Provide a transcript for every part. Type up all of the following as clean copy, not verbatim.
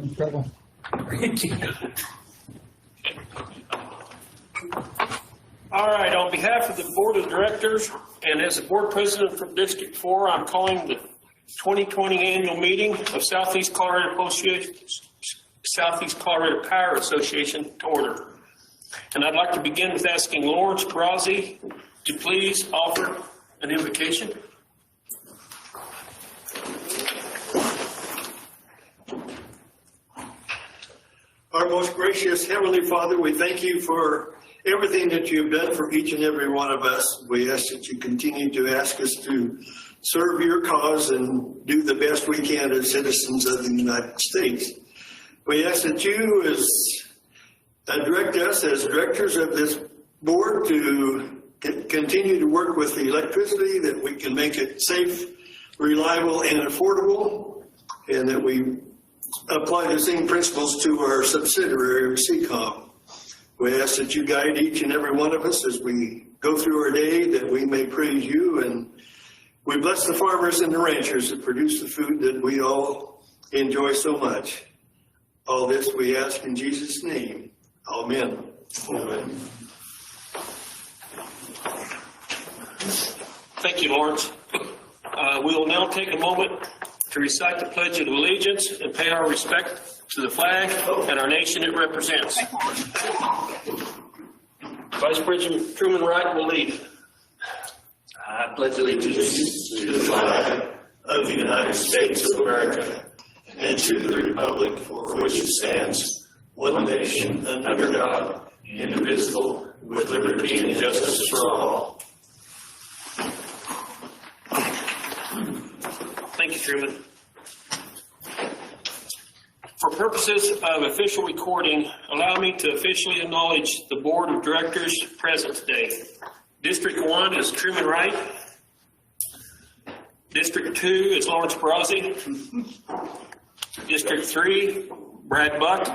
in trouble. All right, on behalf of the Board of Directors and as the Board President from District 4, I'm calling the 2020 annual meeting of Southeast Colorado Power Association to order. And I'd like to begin with asking Lawrence Brazzi to please offer an invocation. Our most gracious Heavenly Father, we thank you for everything that you've done for each and every one of us. We ask that you continue to ask us to serve your cause and do the best we can as citizens of the United States. We ask that you direct us as directors of this board to continue to work with the electricity, that we can make it safe, reliable, and affordable, and that we apply the same principles to our subsidiary, Ccom. We ask that you guide each and every one of us as we go through our day, that we may praise you, and we bless the farmers and the ranchers that produce the food that we all enjoy so much. All this we ask in Jesus' name. Amen. Amen. Thank you, Lawrence. We will now take a moment to recite the Pledge of Allegiance and pay our respect to the flag and our nation it represents. Vice President Truman Wright will lead. I pledge allegiance to the flag of the United States of America and to the republic for which it stands, one nation under God, indivisible, with liberty and justice for all. Thank you, Truman. For purposes of official recording, allow me to officially acknowledge the Board of Directors present today. District 1 is Truman Wright. District 2 is Lawrence Brazzi. District 3, Brad Buck.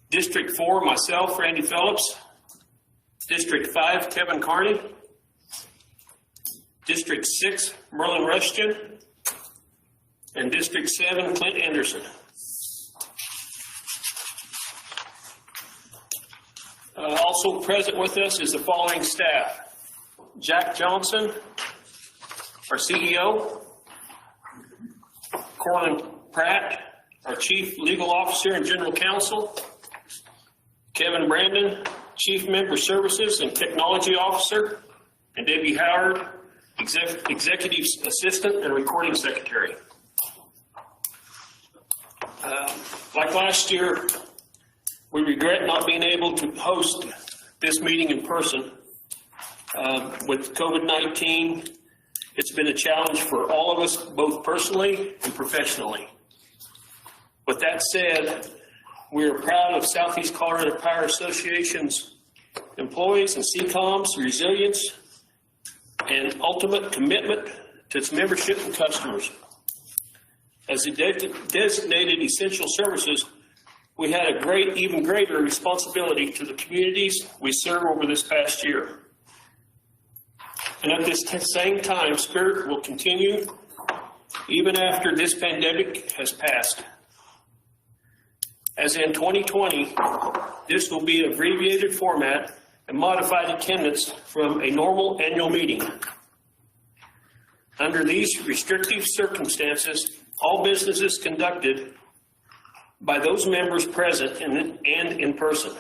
District 4, myself, Randy Phillips. District 5, Kevin Carney. District 6, Merlin Rushton. And District 7, Clint Anderson. Also present with us is the following staff. Jack Johnson, our CEO. Corlin Pratt, our Chief Legal Officer and General Counsel. Kevin Brandon, Chief Member Services and Technology Officer. And Debbie Howard, Executive Assistant and Recording Secretary. Like last year, we regret not being able to host this meeting in person. With COVID-19, it's been a challenge for all of us, both personally and professionally. With that said, we are proud of Southeast Colorado Power Association's employees and Ccom's resilience and ultimate commitment to its membership and customers. As a designated essential services, we had a even greater responsibility to the communities we serve over this past year. And at this same time, Spirit will continue even after this pandemic has passed. As in 2020, this will be an abbreviated format and modified attendance from a normal annual meeting. Under these restrictive circumstances, all business is conducted by those members present and in person.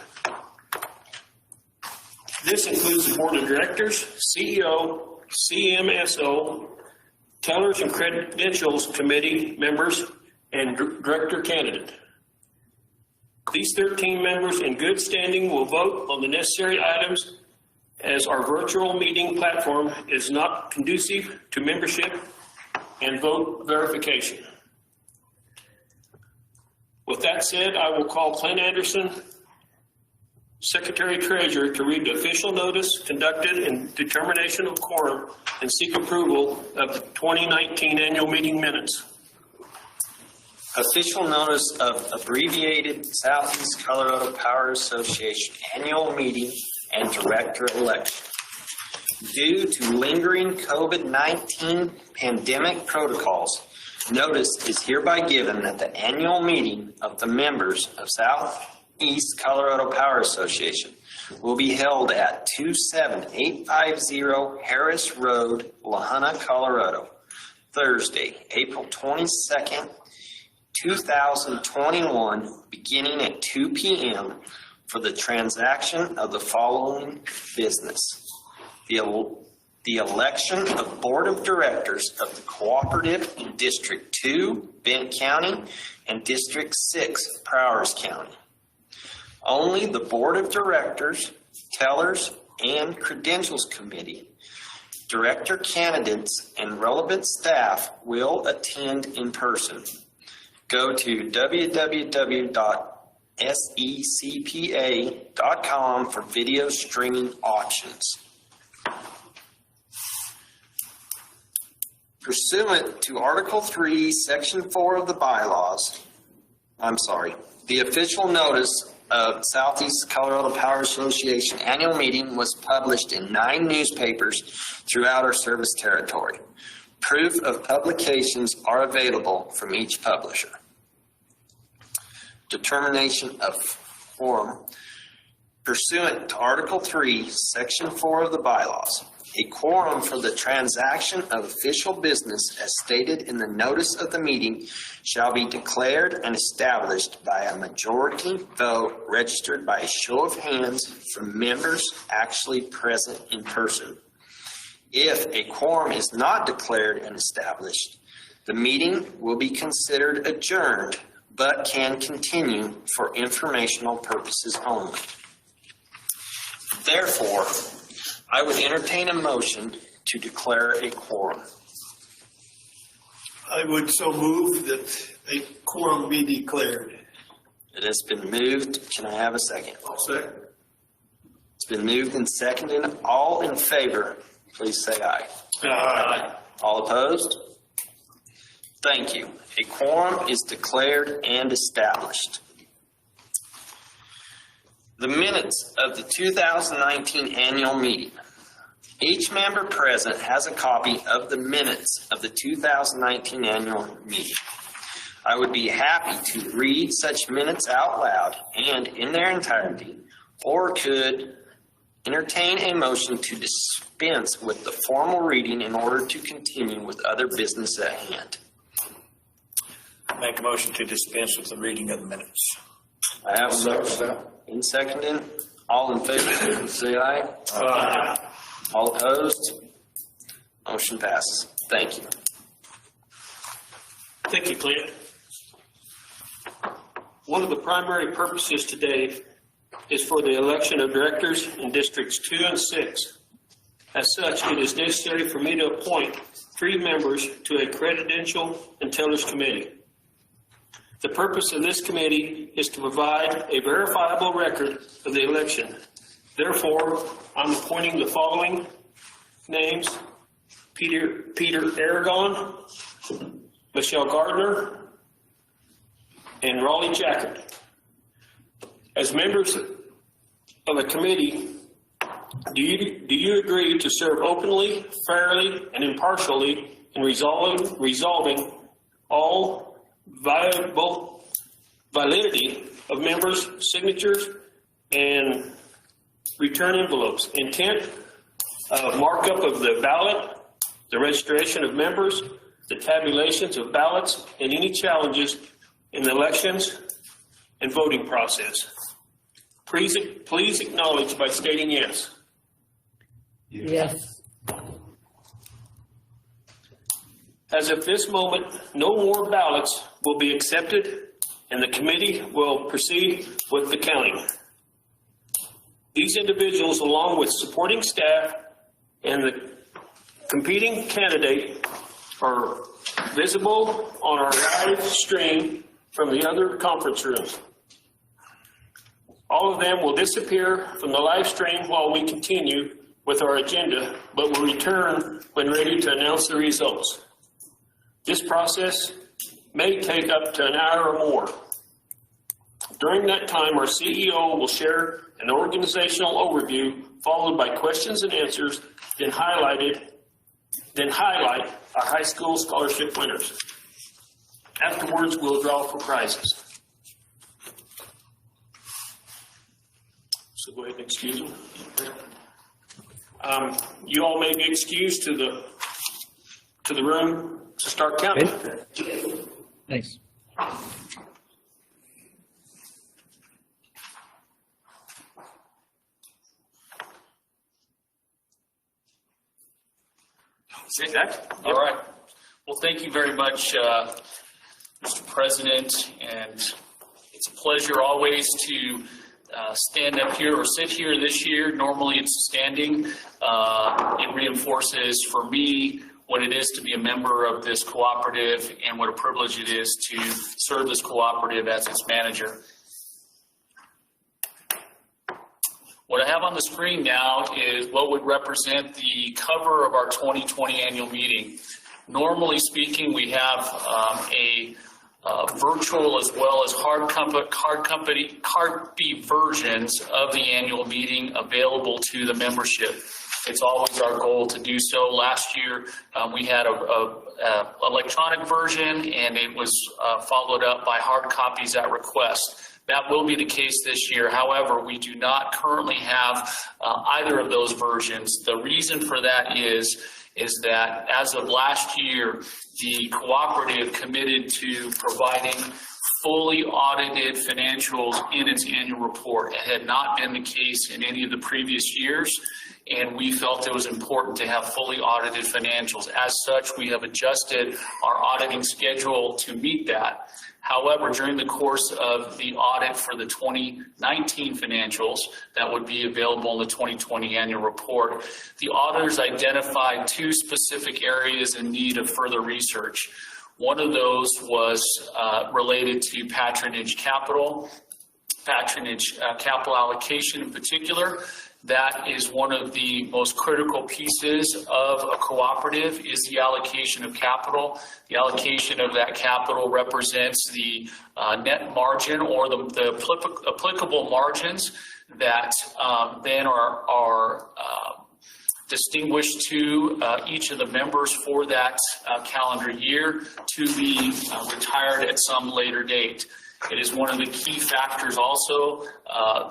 This includes the Board of Directors, CEO, CMSO, Tellers and Credentials Committee members, and Director candidate. These 13 members in good standing will vote on the necessary items, as our virtual meeting platform is not conducive to membership and vote verification. With that said, I will call Clint Anderson, Secretary Treasurer, to read the official notice conducted in determination of quorum and seek approval of the 2019 annual meeting minutes. Official notice of abbreviated Southeast Colorado Power Association annual meeting and director election. Due to lingering COVID-19 pandemic protocols, Notice is hereby given that the annual meeting of the members of Southeast Colorado Power Association will be held at 27850 Harris Road, La Junta, Colorado, Thursday, April 22nd, 2021, beginning at 2 p.m. for the transaction of the following business. The election of Board of Directors of the Cooperative in District 2, Bent County, and District 6, Prowers County. Only the Board of Directors, Tellers, and Credentials Committee, Director candidates, and relevant staff will attend in person. Go to www.secpa.com for video streaming options. Pursuant to Article 3, Section 4 of the bylaws, the official notice of Southeast Colorado Power Association annual meeting was published in 9 newspapers throughout our service territory. Proof of publications are available from each publisher. Determination of quorum. Pursuant to Article 3, Section 4 of the bylaws, a quorum for the transaction of official business as stated in the notice of the meeting shall be declared and established by a majority vote registered by a show of hands from members actually present in person. If a quorum is not declared and established, the meeting will be considered adjourned but can continue for informational purposes only. Therefore, I would entertain a motion to declare a quorum. I would so move that a quorum be declared. It has been moved. Can I have a second? I'll second. It's been moved and seconded. All in favor, please say aye. Aye. All opposed? Thank you. A quorum is declared and established. The minutes of the 2019 annual meeting. Each member present has a copy of the minutes of the 2019 annual meeting. I would be happy to read such minutes out loud and in their entirety, or could entertain a motion to dispense with the formal reading in order to continue with other business at hand. Make a motion to dispense with the reading of the minutes. I have a motion and seconded. All in favor, say aye. Aye. All opposed? Motion passes. Thank you. Thank you, Clint. One of the primary purposes today is for the election of directors in Districts 2 and 6. As such, it is necessary for me to appoint 3 members to a Credential and Tellers Committee. The purpose of this committee is to provide a verifiable record of the election. Therefore, I'm appointing the following names: Peter Aragon, Michelle Gardner, and Raleigh Jacket. As members of a committee, do you agree to serve openly, fairly, and impartially in resolving all validity of members' signatures and return envelopes, intent of markup of the ballot, the registration of members, the tabulations of ballots, and any challenges in the elections and voting process? Please acknowledge by stating yes. Yes. As of this moment, no more ballots will be accepted, and the committee will proceed with the counting. These individuals, along with supporting staff and the competing candidate, are visible on our live stream from the other conference rooms. All of them will disappear from the live stream while we continue with our agenda, but will return when ready to announce the results. This process may take up to an hour or more. During that time, our CEO will share an organizational overview, followed by questions and answers, then highlight our high school scholarship winners. Afterwards, we'll draw for prizes. So go ahead and excuse them. You all may be excused to the room to start counting. Thanks. Say that. All right. Well, thank you very much, Mr. President, and it's a pleasure always to stand up here or sit here this year. Normally it's standing. It reinforces for me what it is to be a member of this cooperative and what a privilege it is to serve this cooperative as its manager. What I have on the screen now is what would represent the cover of our 2020 annual meeting. Normally speaking, we have a virtual as well as hard copy versions of the annual meeting available to the membership. It's always our goal to do so. Last year, we had a electronic version, and it was followed up by hard copies at request. That will be the case this year. However, we do not currently have either of those versions. The reason for that is that as of last year, the cooperative committed to providing fully audited financials in its annual report. It had not been the case in any of the previous years, and we felt it was important to have fully audited financials. As such, we have adjusted our auditing schedule to meet that. However, during the course of the audit for the 2019 financials that would be available in the 2020 annual report, the auditors identified two specific areas in need of further research. One of those was related to patronage capital allocation in particular. That is one of the most critical pieces of a cooperative is the allocation of capital. The allocation of that capital represents the net margin or the applicable margins that then are distinguished to each of the members for that calendar year to be retired at some later date. It is one of the key factors also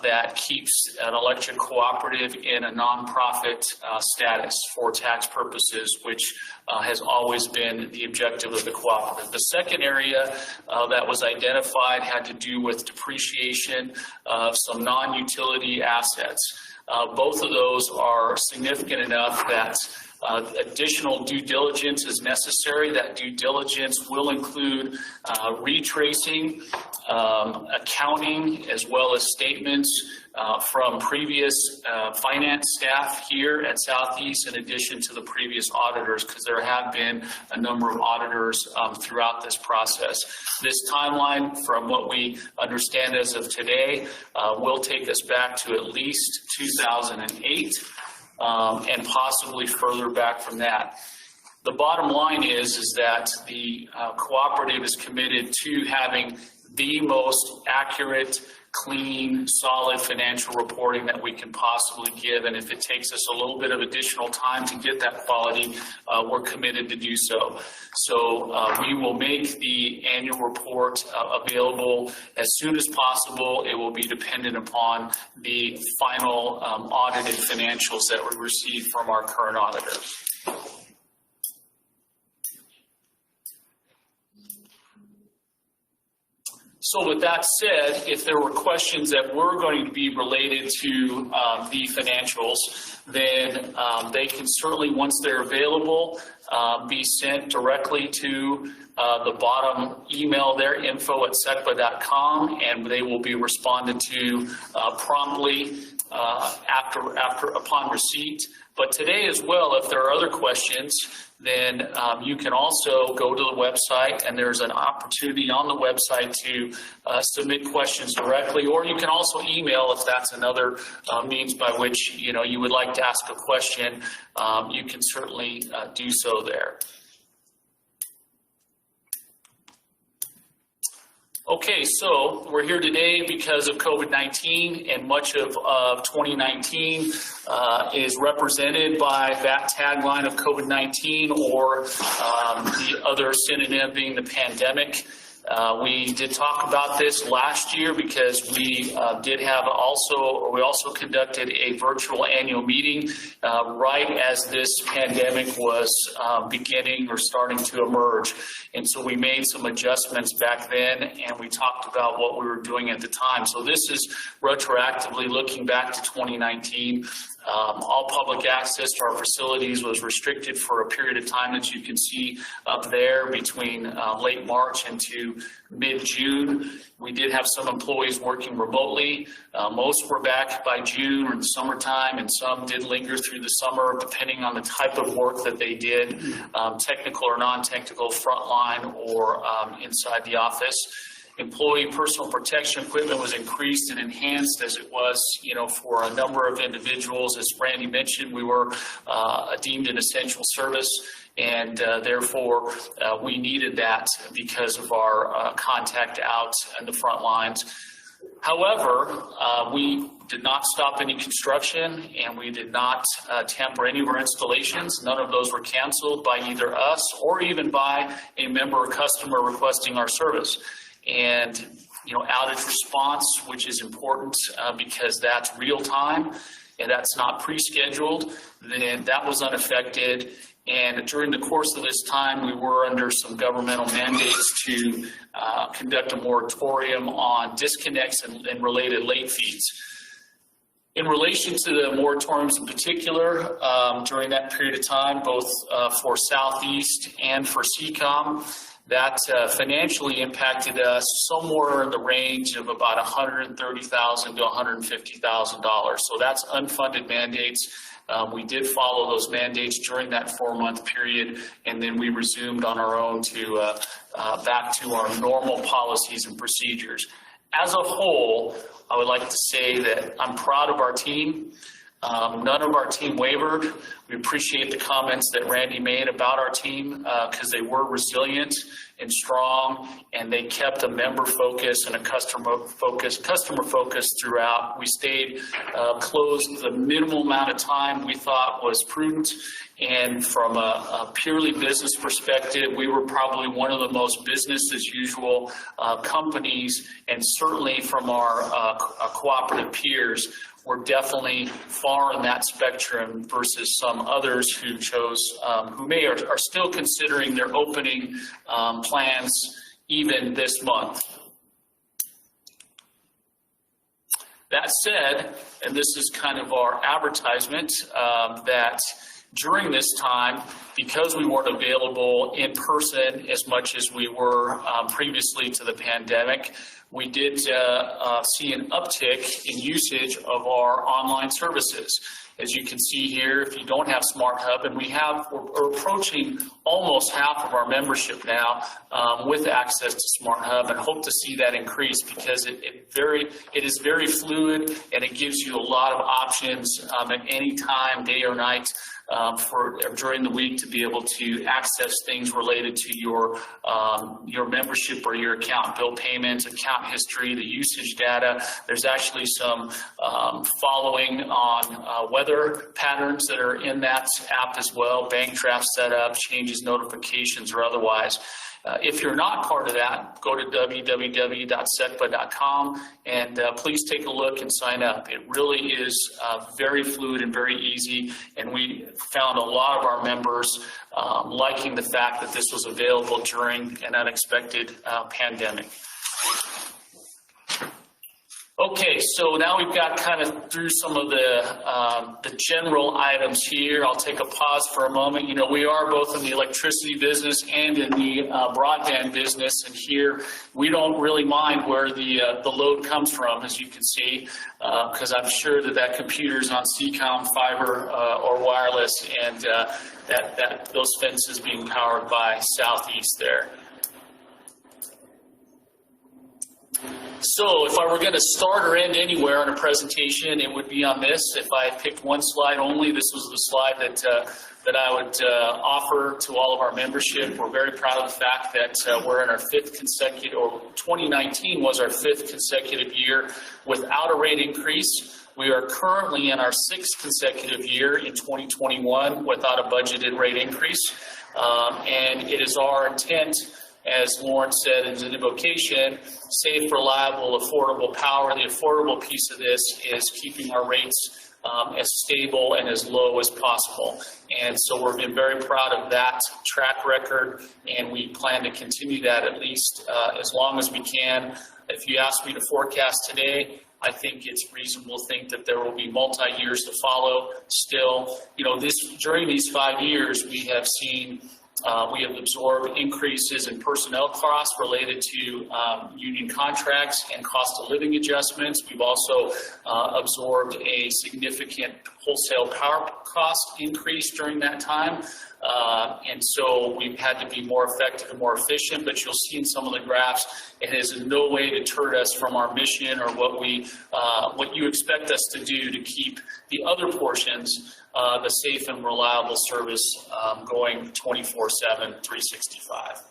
that keeps an electric cooperative in a nonprofit status for tax purposes, which has always been the objective of the cooperative. The second area that was identified had to do with depreciation of some non-utility assets. Both of those are significant enough that additional due diligence is necessary. That due diligence will include retracing, accounting, as well as statements from previous finance staff here at Southeast, in addition to the previous auditors, because there have been a number of auditors throughout this process. This timeline, from what we understand as of today, will take us back to at least 2008. And possibly further back from that. The bottom line is that the cooperative is committed to having the most accurate, clean, solid financial reporting that we can possibly give. And if it takes us a little bit of additional time to get that quality, we're committed to do so. So we will make the annual report available as soon as possible. It will be dependent upon the final audited financials that we receive from our current auditor. So with that said, if there were questions that were going to be related to the financials, then they can certainly, once they're available, be sent directly to the bottom email there, info@secpa.com, and they will be responded to promptly upon receipt. But today as well, if there are other questions, then you can also go to the website, and there's an opportunity on the website to submit questions directly, or you can also email if that's another means by which you would like to ask a question. You can certainly do so there. Okay, so we're here today because of COVID-19, and much of 2019 is represented by that tagline of COVID-19, or the other synonym being the pandemic. We did talk about this last year because we also conducted a virtual annual meeting right as this pandemic was beginning or starting to emerge. And so we made some adjustments back then, and we talked about what we were doing at the time. So this is retroactively looking back to 2019. All public access to our facilities was restricted for a period of time that you can see up there between late March into mid-June. We did have some employees working remotely. Most were back by June or the summertime, and some did linger through the summer depending on the type of work that they did, technical or non-technical, frontline or inside the office. Employee personal protection equipment was increased and enhanced as it was, for a number of individuals. As Randy mentioned, we were deemed an essential service, and therefore we needed that because of our contact out in the front lines. However, we did not stop any construction, and we did not tamper any of our installations. None of those were canceled by either us or even by a member or customer requesting our service. And outage response, which is important because that's real time and that's not pre-scheduled, then that was unaffected. And during the course of this time, we were under some governmental mandates to conduct a moratorium on disconnects and related late fees. In relation to the moratoriums in particular, during that period of time, both for Southeast and for Ccom, that financially impacted us somewhere in the range of about $130,000 to $150,000. So that's unfunded mandates. We did follow those mandates during that 4-month period, and then we resumed on our own to back to our normal policies and procedures. As a whole, I would like to say that I'm proud of our team. None of our team wavered. We appreciate the comments that Randy made about our team because they were resilient and strong, and they kept a member focus and a customer focus throughout. We stayed closed the minimal amount of time we thought was prudent, and from a purely business perspective, we were probably one of the most business as usual companies, and certainly from our cooperative peers, we're definitely far in that spectrum versus some others who chose, who are still considering their opening plans even this month. That said, and this is kind of our advertisement, that during this time, because we weren't available in person as much as we were previously to the pandemic, we did see an uptick in usage of our online services. As you can see here, if you don't have Smart Hub, and we're approaching almost half of our membership now with access to Smart Hub, and hope to see that increase because it is very fluid, and it gives you a lot of options at any time, day or night, during the week to be able to access things related to your membership or your account, bill payments, account history, the usage data. There's actually some following on weather patterns that are in that app as well, bank draft setup, changes, notifications, or otherwise. If you're not part of that, go to www.secpa.com and please take a look and sign up. It really is very fluid and very easy, and we found a lot of our members liking the fact that this was available during an unexpected pandemic. Okay, so now we've got kind of through some of the general items here. I'll take a pause for a moment. You know, we are both in the electricity business and in the broadband business, and here we don't really mind where the load comes from, as you can see, because I'm sure that computer's on Ccom fiber or wireless, and those fences being powered by Southeast there. So if I were going to start or end anywhere on a presentation, it would be on this. If I picked one slide only, this was the slide that I would offer to all of our membership. We're very proud of the fact that we're in our 5th consecutive, or 2019 was our 5th consecutive year without a rate increase. We are currently in our 6th consecutive year in 2021 without a budgeted rate increase. And it is our intent, as Lauren said in the invocation, safe, reliable, affordable power. The affordable piece of this is keeping our rates as stable and as low as possible. And so we've been very proud of that track record, and we plan to continue that at least as long as we can. If you ask me to forecast today, I think it's reasonable to think that there will be multi-years to follow still. You know, during these 5 years, we have seen we have absorbed increases in personnel costs related to union contracts and cost of living adjustments. We've also absorbed a significant wholesale power cost increase during that time. And so we've had to be more effective and more efficient, but you'll see in some of the graphs, it has in no way deterred us from our mission or what you expect us to do to keep the other portions, the safe and reliable service going 24/7, 365.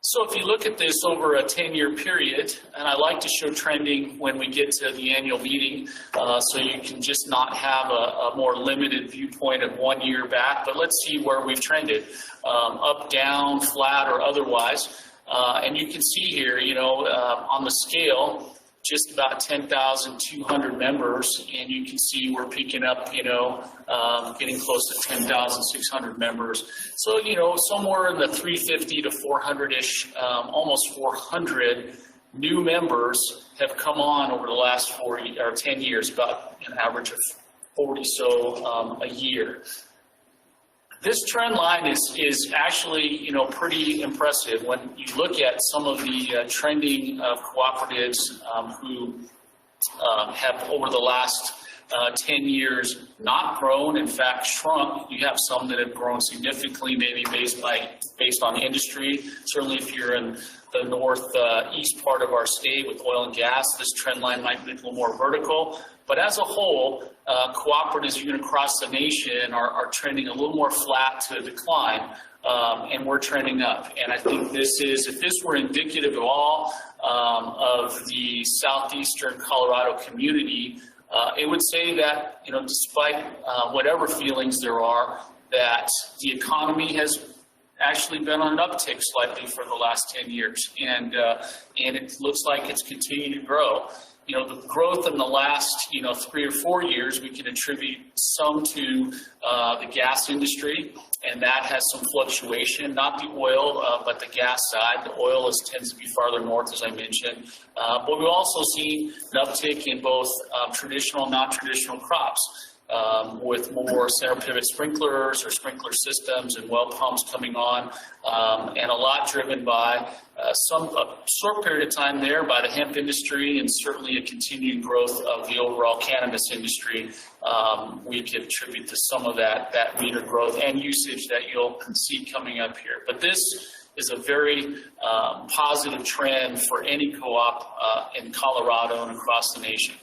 So if you look at this over a 10-year period, and I like to show trending when we get to the annual meeting, so you can just not have a more limited viewpoint of 1 year back, but let's see where we've trended, up, down, flat, or otherwise. And you can see here, you know, on the scale, just about 10,200 members, and you can see we're peaking up, you know, getting close to 10,600 members. So, you know, somewhere in the 350 to 400-ish, almost 400 new members have come on over the last 10 years, about an average of 40 so a year. This trend line is actually, you know, pretty impressive when you look at some of the trending of cooperatives who have over the last 10 years not grown, in fact shrunk. You have some that have grown significantly, maybe based on industry. Certainly if you're in the northeast part of our state with oil and gas, this trend line might be a little more vertical. But as a whole, cooperatives even across the nation are trending a little more flat to decline, and we're trending up. And I think if this were indicative at all of the southeastern Colorado community, it would say that, you know, despite whatever feelings there are, that the economy has actually been on an uptick slightly for the last 10 years, and it looks like it's continuing to grow. You know, the growth in the last, 3 or 4 years, we can attribute some to the gas industry, and that has some fluctuation, not the oil, but the gas side. The oil tends to be farther north, as I mentioned. But we've also seen an uptick in both traditional and non-traditional crops. With more center pivot sprinklers or sprinkler systems and well pumps coming on, and a lot driven by a short period of time there by the hemp industry, and certainly a continued growth of the overall cannabis industry. We could attribute to some of that meter growth and usage that you'll see coming up here. But this is a very positive trend for any co-op in Colorado and across the nation.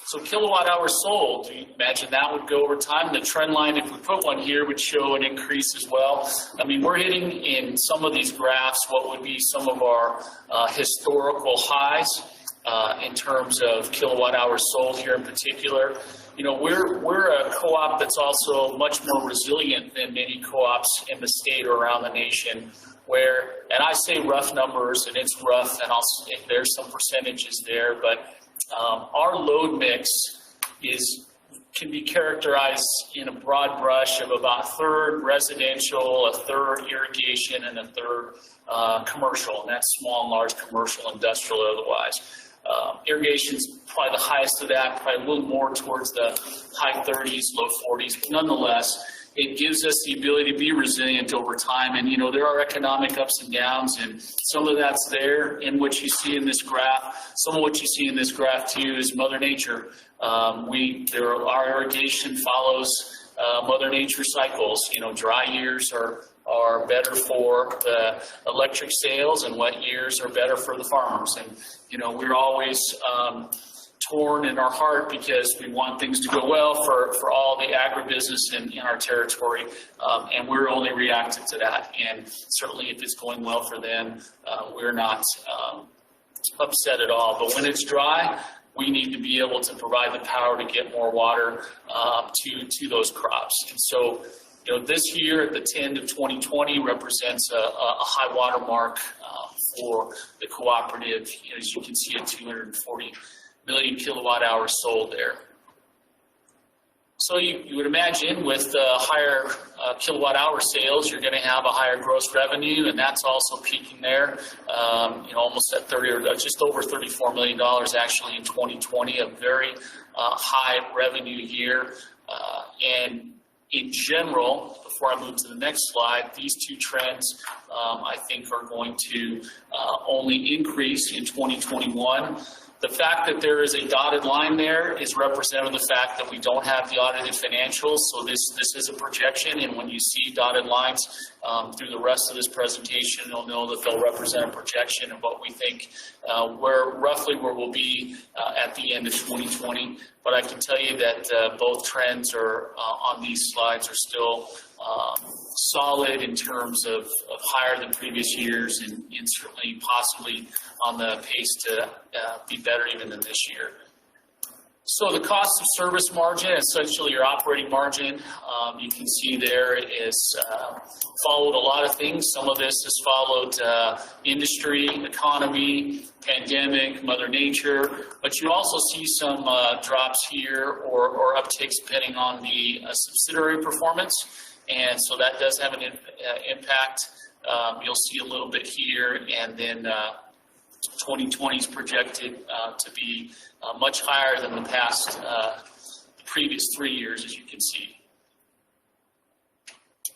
So kilowatt hours sold, you imagine that would go over time. The trend line, if we put one here, would show an increase as well. I mean, we're hitting in some of these graphs what would be some of our historical highs in terms of kilowatt hours sold here in particular. You know, we're a co-op that's also much more resilient than many co-ops in the state or around the nation, where, and I say rough numbers, and it's rough, and there's some percentages there, but our load mix can be characterized in a broad brush of about a third residential, a third irrigation, and a third commercial, and that's small and large commercial, industrial, otherwise. Irrigation's probably the highest of that, probably a little more towards the high 30s, low 40s, but nonetheless, it gives us the ability to be resilient over time. And, you know, there are economic ups and downs, and some of that's there in what you see in this graph. Some of what you see in this graph, too, is Mother Nature. Our irrigation follows Mother Nature cycles. You know, dry years are are better for the electric sales and what years are better for the farmers. And, you know, we're always torn in our heart because we want things to go well for all the agribusiness in our territory, and we're only reactive to that. And certainly if it's going well for them, we're not upset at all. But when it's dry, we need to be able to provide the power to get more water to those crops. And so, you know, this year at the end of 2020 represents a high water mark for the cooperative. You know, as you can see, at 240 million kilowatt hours sold there. So you would imagine with higher kilowatt hour sales, you're going to have a higher gross revenue, and that's also peaking there. You know, almost at 30 or just over $34 million actually in 2020, a very high revenue year. And in general, before I move to the next slide, these two trends I think are going to only increase in 2021. The fact that there is a dotted line there is representative of the fact that we don't have the audited financials. So this is a projection, and when you see dotted lines through the rest of this presentation, you'll know that they'll represent a projection of what we think roughly where we'll be at the end of 2020. But I can tell you that both trends are on these slides are still solid in terms of higher than previous years, and certainly possibly on the pace to be better even than this year. So the cost of service margin, essentially your operating margin, you can see there is followed a lot of things. Some of this has followed industry, economy, pandemic, Mother Nature, but you also see some drops here or upticks depending on the subsidiary performance. And so that does have an impact. You'll see a little bit here, and then 2020 is projected to be much higher than the past previous 3 years, as you can see.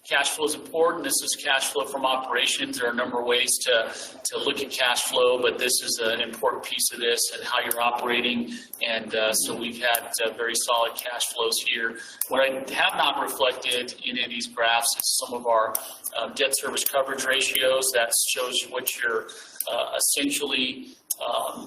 Cash flow is important. This is cash flow from operations. There are a number of ways to look at cash flow, but this is an important piece of this and how you're operating. And so we've had very solid cash flows here. What I have not reflected in any of these graphs is some of our debt service coverage ratios. That shows you what your essentially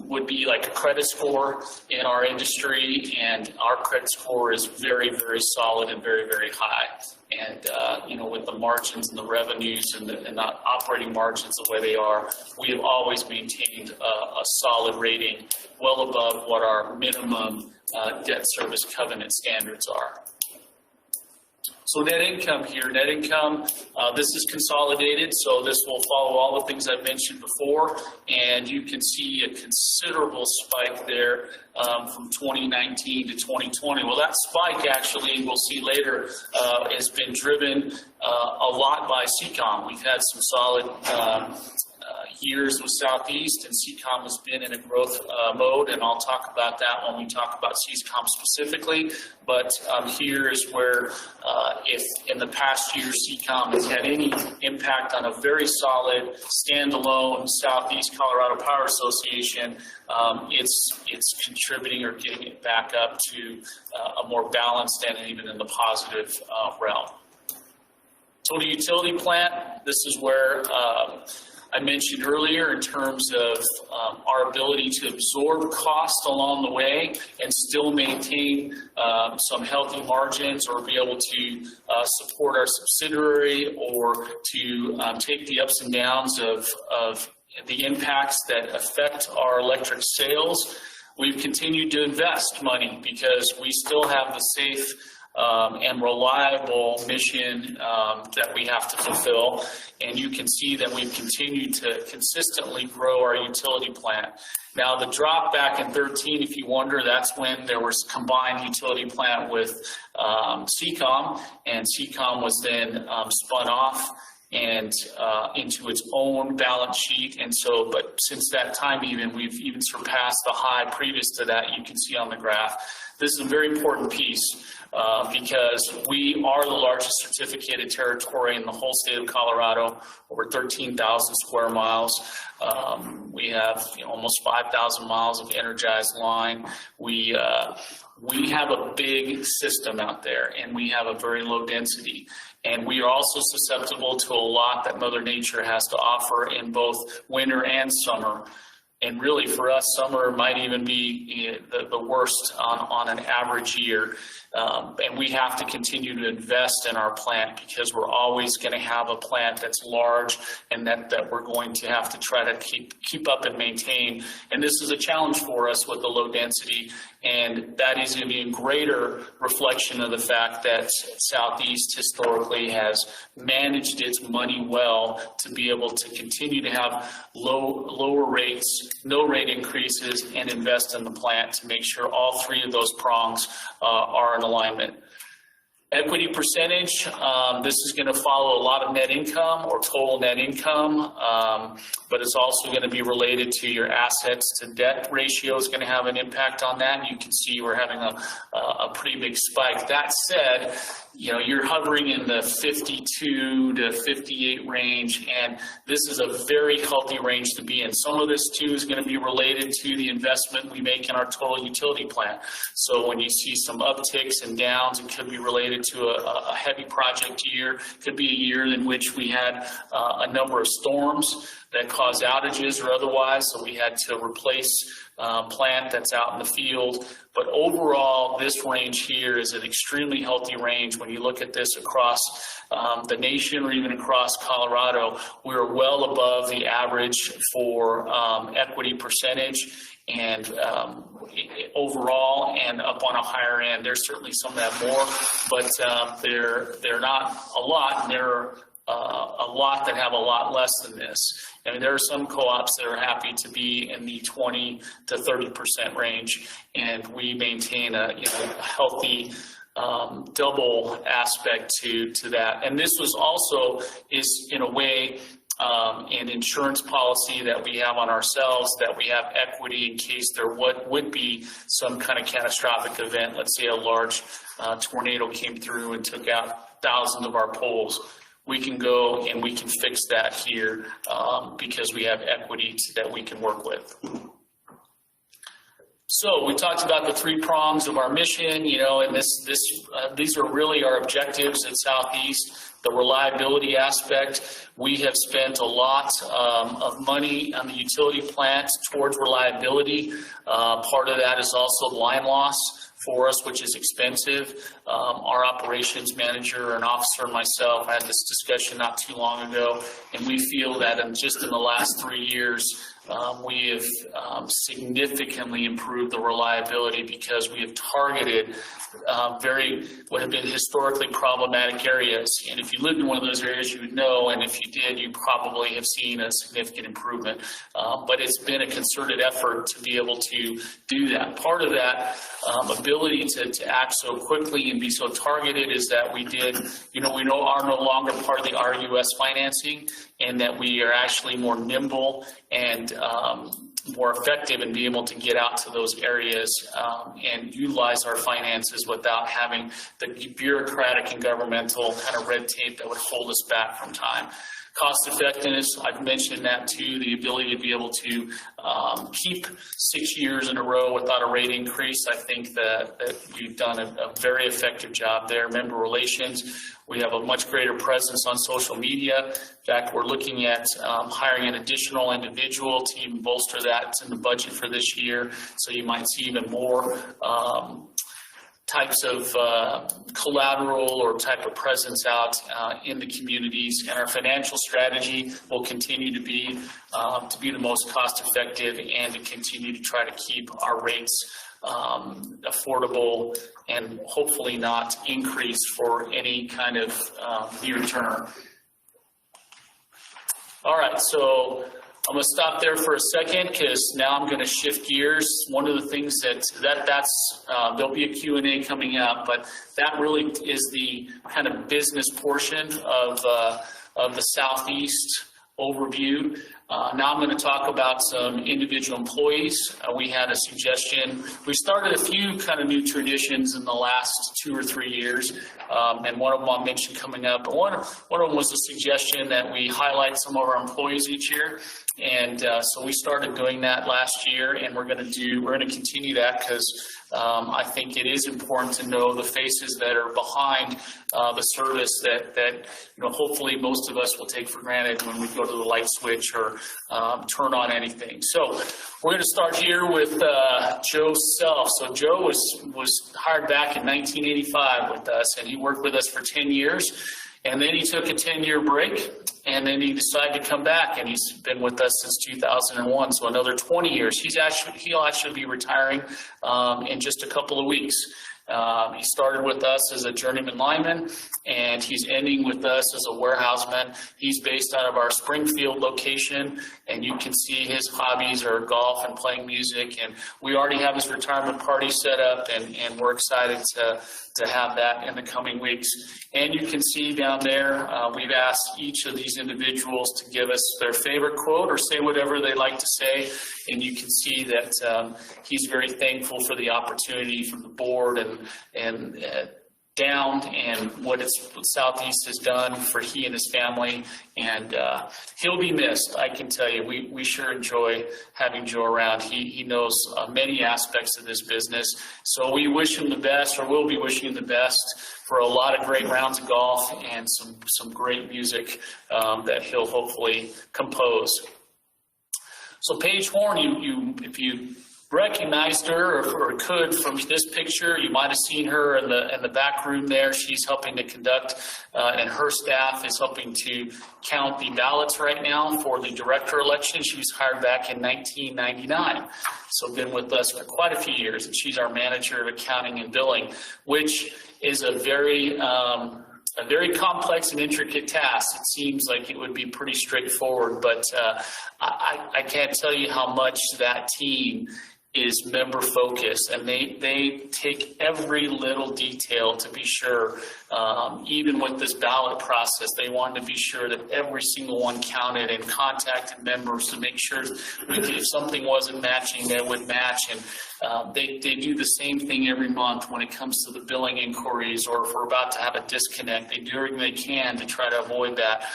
would be like a credit score in our industry, and our credit score is very, very solid and very, very high. And you know, with the margins and the revenues and the operating margins the way they are, we have always maintained a solid rating, well above what our minimum debt service covenant standards are. So net income here, net income, this is consolidated, so this will follow all the things I've mentioned before, and you can see a considerable spike there from 2019 to 2020. Well, that spike actually, we'll see later, has been driven a lot by Ccom. We've had some solid years with Southeast, and Ccom has been in a growth mode, and I'll talk about that when we talk about Ccom specifically. But here is where, if in the past year Ccom has had any impact on a very solid standalone Southeast Colorado Power Association, it's contributing or getting it back up to a more balanced and even in the positive realm. Total utility plant, this is where I mentioned earlier in terms of our ability to absorb cost along the way and still maintain some healthy margins, or be able to support our subsidiary, or to take the ups and downs of the impacts that affect our electric sales. We've continued to invest money because we still have the safe and reliable mission that we have to fulfill. And you can see that we've continued to consistently grow our utility plant. Now, the drop back in 13, if you wonder, that's when there was combined utility plant with Ccom, and Ccom was then spun off and into its own balance sheet. And so, but since that time we've even surpassed the high previous to that, you can see on the graph. This is a very important piece because we are the largest certificated territory in the whole state of Colorado, over 13,000 square miles. We have almost 5,000 miles of energized line. We have a big system out there, and we have a very low density. And we are also susceptible to a lot that Mother Nature has to offer in both winter and summer. And really for us, summer might even be the worst on an average year. And we have to continue to invest in our plant because we're always going to have a plant that's large and that we're going to have to try to keep up and maintain. And this is a challenge for us with the low density. And that is going to be a greater reflection of the fact that Southeast historically has managed its money well to be able to continue to have lower rates, no rate increases, and invest in the plant to make sure all three of those prongs are in alignment. Equity percentage, this is going to follow a lot of net income or total net income, but it's also going to be related to your assets to debt ratio is going to have an impact on that. You can see we're having a pretty big spike. That said, you know, you're hovering in the 52 to 58 range, and this is a very healthy range to be in. Some of this too is going to be related to the investment we make in our total utility plant. So when you see some upticks and downs, it could be related to a heavy project year. Could be a year in which we had a number of storms that cause outages or otherwise, so we had to replace plant that's out in the field. But overall, this range here is an extremely healthy range. When you look at this across the nation or even across Colorado, we're well above the average for equity percentage and overall, and up on a higher end. There's certainly some that have more, but they're not a lot, and there are a lot that have a lot less than this. I mean, there are some co-ops that are happy to be in the 20 to 30% range, and we maintain a healthy double aspect to that. And this was also is in a way an insurance policy that we have on ourselves, that we have equity in case there would be some kind of catastrophic event. Let's say a large tornado came through and took out thousands of our poles. We can go and we can fix that here because we have equity that we can work with. So we talked about the three prongs of our mission, and these are really our objectives at Southeast. The reliability aspect, we have spent a lot of money on the utility plant towards reliability. Part of that is also line loss for us, which is expensive. Our operations manager and officer and myself had this discussion not too long ago, and we feel that just in the last 3 years, we have significantly improved the reliability because we have targeted what have been historically problematic areas. And if you lived in one of those areas, you would know, and if you did, you probably have seen a significant improvement. But it's been a concerted effort to be able to do that. Part of that ability to act so quickly and be so targeted is that we are no longer part of the RUS financing, and that we are actually more nimble and more effective in being able to get out to those areas and utilize our finances without having the bureaucratic and governmental kind of red tape that would hold us back from time. Cost effectiveness, I've mentioned that too, the ability to be able to keep 6 years in a row without a rate increase. I think that we've done a very effective job there. Member relations, we have a much greater presence on social media. In fact, we're looking at hiring an additional individual to even bolster that. It's in the budget for this year, so you might see even more types of collateral or type of presence out in the communities. And our financial strategy will continue to be the most cost effective and to continue to try to keep our rates affordable and hopefully not increase for any kind of near term. All right, so I'm going to stop there for a second because now I'm going to shift gears. One of the things there'll be a Q&A coming up, but that really is the kind of business portion of the Southeast overview. Now I'm going to talk about some individual employees. We had a suggestion. We started a few kind of new traditions in the last 2 or 3 years, and one of them I'll mention coming up. But one of them was a suggestion that we highlight some of our employees each year. And so we started doing that last year, and we're going to continue that because I think it is important to know the faces that are behind the service that hopefully most of us will take for granted when we go to the light switch or turn on anything. So we're going to start here with Joe Self. So Joe was hired back in 1985 with us, and he worked with us for 10 years. And then he took a 10-year break, and then he decided to come back, and he's been with us since 2001, so another 20 years. He'll actually be retiring in just a couple of weeks. He started with us as a journeyman lineman, and he's ending with us as a warehouseman. He's based out of our Springfield location, and you can see his hobbies are golf and playing music, and we already have his retirement party set up, and we're excited to have that in the coming weeks. And you can see down there, we've asked each of these individuals to give us their favorite quote or say whatever they like to say. And you can see that he's very thankful for the opportunity from the board and down and what Southeast has done for he and his family, and he'll be missed. I can tell you, we sure enjoy having Joe around. He knows many aspects of this business, so we wish him the best, or we'll be wishing him the best for a lot of great rounds of golf and some great music that he'll hopefully compose. So Paige Horn, if you recognized her or could from this picture, you might have seen her in the back room there. She's helping to conduct, and her staff is helping to count the ballots right now for the director election. She was hired back in 1999, so been with us for quite a few years, and she's our manager of accounting and billing, which is a very complex and intricate task. It seems like it would be pretty straightforward, but I can't tell you how much that team is member focused, and they take every little detail to be sure, even with this ballot process, they wanted to be sure that every single one counted and contacted members to make sure if something wasn't matching, that would match. And they do the same thing every month when it comes to the billing inquiries, or if we're about to have a disconnect, they do everything they can to try to avoid that.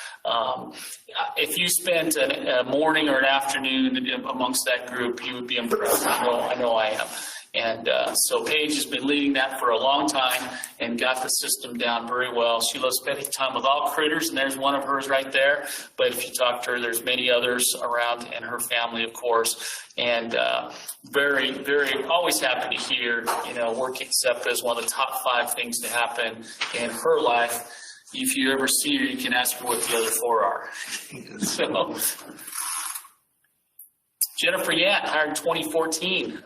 If you spent a morning or an afternoon amongst that group, you would be impressed. I know I am. And so Paige has been leading that for a long time and got the system down very well. She loves spending time with all critters, and there's one of hers right there. But if you talk to her, there's many others around, and her family, of course. And very, very always happy to hear, working SECPA is one of the top 5 things to happen in her life. If you ever see her, you can ask her what the other 4 are. So, Jennifer Yant, hired in 2014.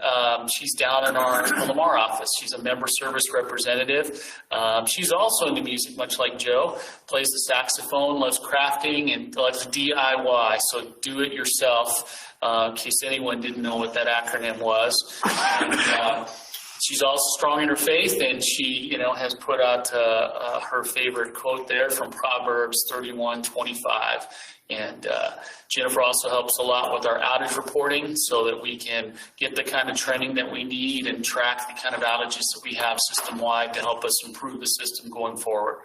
She's down in our Lamar office. She's a member service representative. She's also into music, much like Joe. Plays the saxophone, loves crafting, and loves DIY, so do it yourself, in case anyone didn't know what that acronym was. And, she's also strong in her faith, and she, has put out her favorite quote there from Proverbs 31:25. And Jennifer also helps a lot with our outage reporting so that we can get the kind of training that we need and track the kind of outages that we have system-wide to help us improve the system going forward.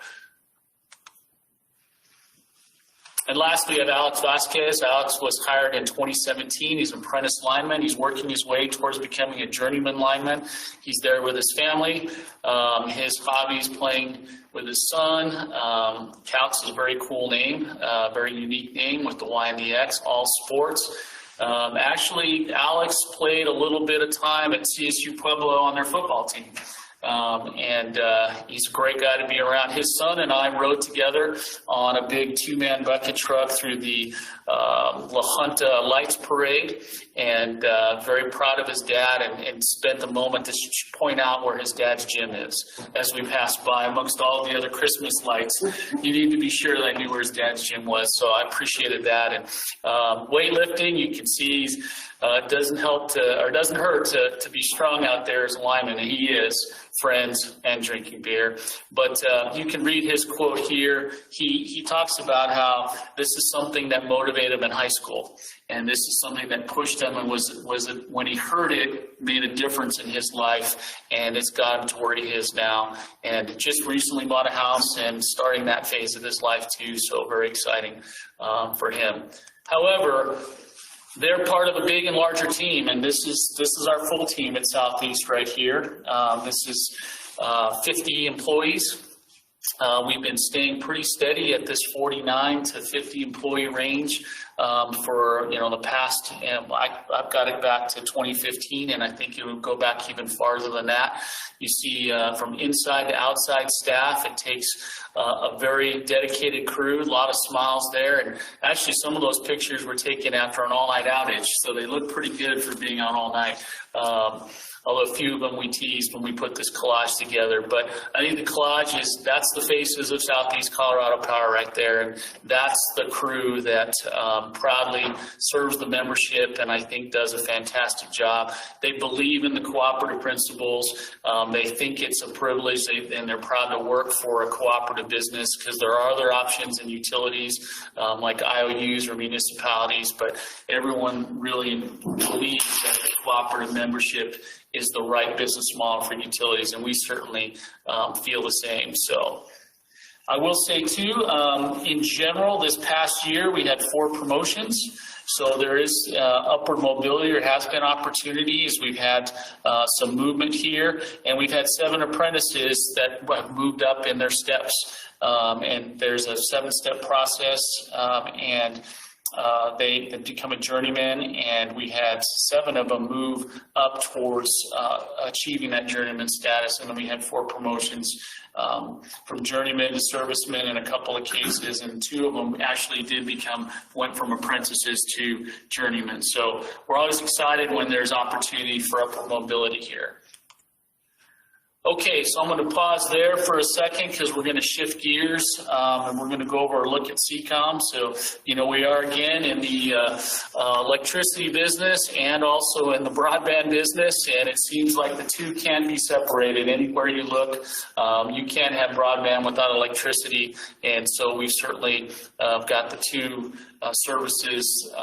And lastly, we have Alex Vasquez. Alex was hired in 2017. He's an apprentice lineman. He's working his way towards becoming a journeyman lineman. He's there with his family. His hobby is playing with his son. Calx is a very cool name, very unique name with the Y and the X, all sports. Actually, Alex played a little bit of time at CSU Pueblo on their football team. And he's a great guy to be around. His son and I rode together on a big 2-man bucket truck through the La Junta Lights Parade, and very proud of his dad, and spent the moment to point out where his dad's gym is as we passed by amongst all the other Christmas lights. You need to be sure that I knew where his dad's gym was, so I appreciated that. And weightlifting, you can see he's doesn't hurt to be strong out there as a lineman, and he is. friends and drinking beer. But you can read his quote here. He talks about how this is something that motivated him in high school. And this is something that pushed him and was when he heard it, made a difference in his life, and it's got him to where he is now. And just recently bought a house and starting that phase of his life too, so very exciting for him. However, they're part of a big and larger team, and this is our full team at Southeast right here. This is 50 employees. We've been staying pretty steady at this 49 to 50 employee range for the past. I've got it back to 2015, and I think it will go back even farther than that. You see, from inside to outside staff, it takes a very dedicated crew. A lot of smiles there, and actually, some of those pictures were taken after an all-night outage, so they look pretty good for being on all night. Although a few of them we teased when we put this collage together. But I think the collage that's the faces of Southeast Colorado Power right there. And that's the crew that proudly serves the membership and I think does a fantastic job. They believe in the cooperative principles. They think it's a privilege and they're proud to work for a cooperative business because there are other options in utilities like IOUs or municipalities, but everyone really believes that the cooperative membership is the right business model for utilities, and we certainly feel the same. So I will say too, in general, this past year we had 4 promotions. So there is upward mobility, or has been opportunities. We've had some movement here, and we've had 7 apprentices that have moved up in their steps. And there's a 7-step process, and they become a journeyman, and we had 7 of them move up towards achieving that journeyman status, and then we had 4 promotions from journeyman to serviceman in a couple of cases, and 2 of them actually went from apprentices to journeymen. So we're always excited when there's opportunity for upward mobility here. Okay, so I'm going to pause there for a second because we're going to shift gears and we're going to go over a look at Ccom. So, we are again in the electricity business and also in the broadband business, and it seems like the two can be separated. Anywhere you look, you can't have broadband without electricity, and so we've certainly got the two services.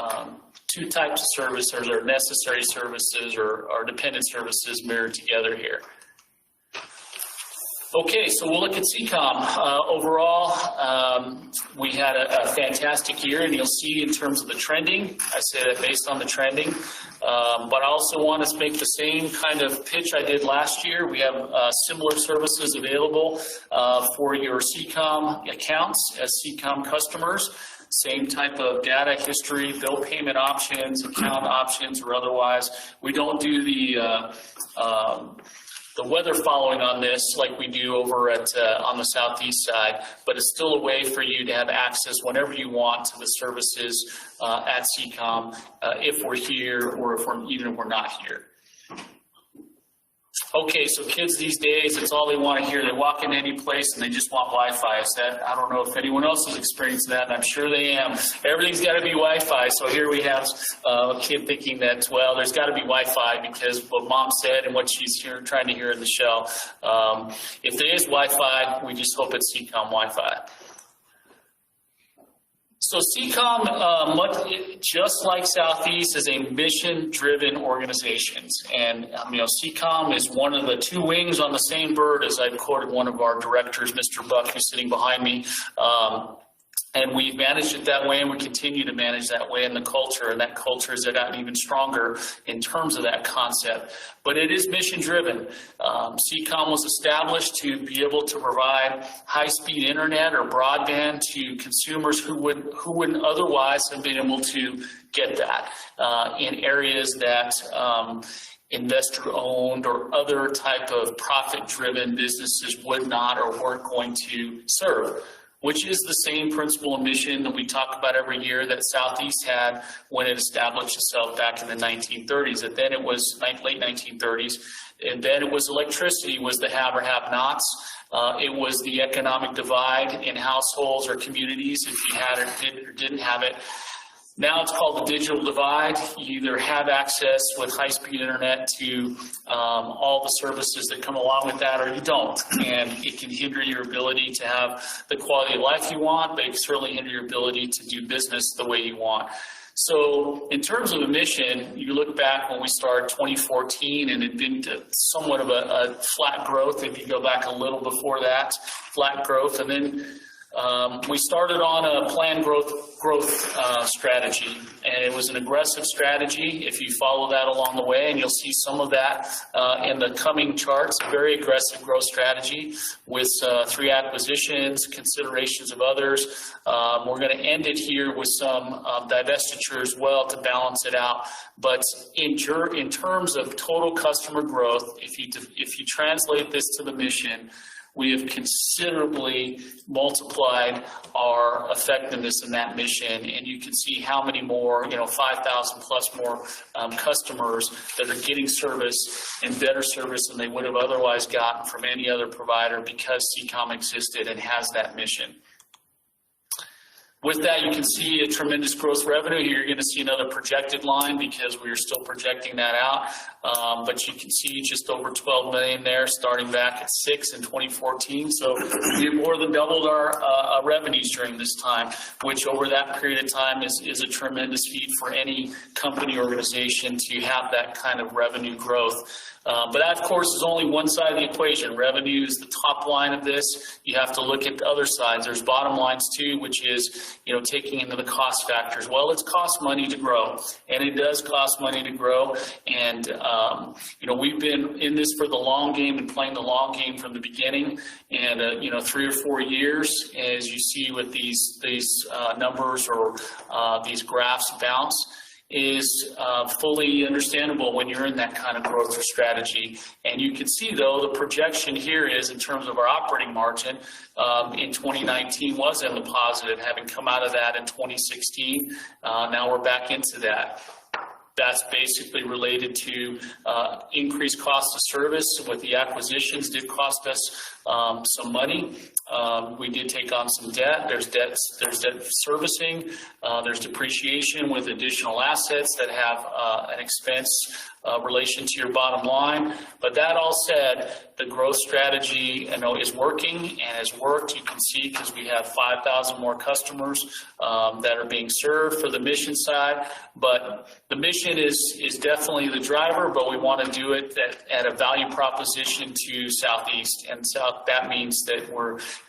2 types of services, or necessary services or dependent services, mirrored together here. Okay, so we'll look at Ccom. Overall, we had a fantastic year, and you'll see in terms of the trending, I say that based on the trending, but I also want to make the same kind of pitch I did last year. We have similar services available for your Ccom accounts as Ccom customers. Same type of data history, bill payment options, account options, or otherwise. We don't do the weather following on this like we do over at on the southeast side, but it's still a way for you to have access whenever you want to the services at Ccom if we're here or even if we're not here. Okay, so kids these days, it's all they want to hear. They walk in any place and they just want Wi-Fi. I don't know if anyone else has experienced that, and I'm sure they am. Everything's got to be Wi-Fi. So here we have a kid thinking that, well, there's got to be Wi-Fi because what mom said and what she's trying to hear in the show. If there is Wi-Fi, we just hope it's Ccom Wi-Fi. So Ccom, just like Southeast, is a mission-driven organization. And Ccom is one of the 2 wings on the same bird, as I quoted one of our directors, Mr. Buck, who's sitting behind me. And we've managed it that way, and we continue to manage that way in the culture, and that culture has gotten even stronger in terms of that concept. But it is mission-driven. Ccom was established to be able to provide high-speed internet or broadband to consumers who wouldn't otherwise have been able to get that in areas that investor-owned or other type of profit-driven businesses would not or weren't going to serve, which is the same principle and mission that we talk about every year that Southeast had when it established itself back in the 1930s. And then it was late 1930s, and then it was electricity was the have or have-nots. It was the economic divide in households or communities if you had it or didn't have it. Now it's called the digital divide. You either have access with high-speed internet to all the services that come along with that, or you don't. And it can hinder your ability to have the quality of life you want, but it can certainly hinder your ability to do business the way you want. So in terms of the mission, you look back when we started 2014, and it had been somewhat of a flat growth. If you go back a little before that, flat growth. And then we started on a planned growth strategy, and it was an aggressive strategy. If you follow that along the way, and you'll see some of that in the coming charts, a very aggressive growth strategy with 3 acquisitions, considerations of others. We're going to end it here with some divestiture as well to balance it out. But in terms of total customer growth, if you translate this to the mission, we have considerably multiplied our effectiveness in that mission, and you can see how many more, 5,000 plus more customers that are getting service and better service than they would have otherwise gotten from any other provider because Ccom existed and has that mission. With that, you can see a tremendous growth revenue. Here you're going to see another projected line because we are still projecting that out. But you can see just over 12 million there, starting back at 6 in 2014. So we have more than doubled our revenues during this time, which over that period of time is a tremendous feat for any company organization to have that kind of revenue growth. But that, of course, is only one side of the equation. Revenue is the top line of this. You have to look at the other sides. There's bottom lines too, which is, taking into the cost factors. Well, it's cost money to grow, and it does cost money to grow. And, we've been in this for the long game and playing the long game from the beginning. And, 3 or 4 years, as you see with these numbers or these graphs bounce, is fully understandable when you're in that kind of growth strategy. And you can see, though, the projection here is in terms of our operating margin in 2019 was in the positive, having come out of that in 2016. Now we're back into that. That's basically related to increased cost of service. With the acquisitions, did cost us some money. We did take on some debt. There's debt servicing. There's depreciation with additional assets that have an expense relation to your bottom line. But that all said, the growth strategy is working and has worked. You can see because we have 5,000 more customers that are being served for the mission side. But the mission is definitely the driver, but we want to do it at a value proposition to Southeast. And that means that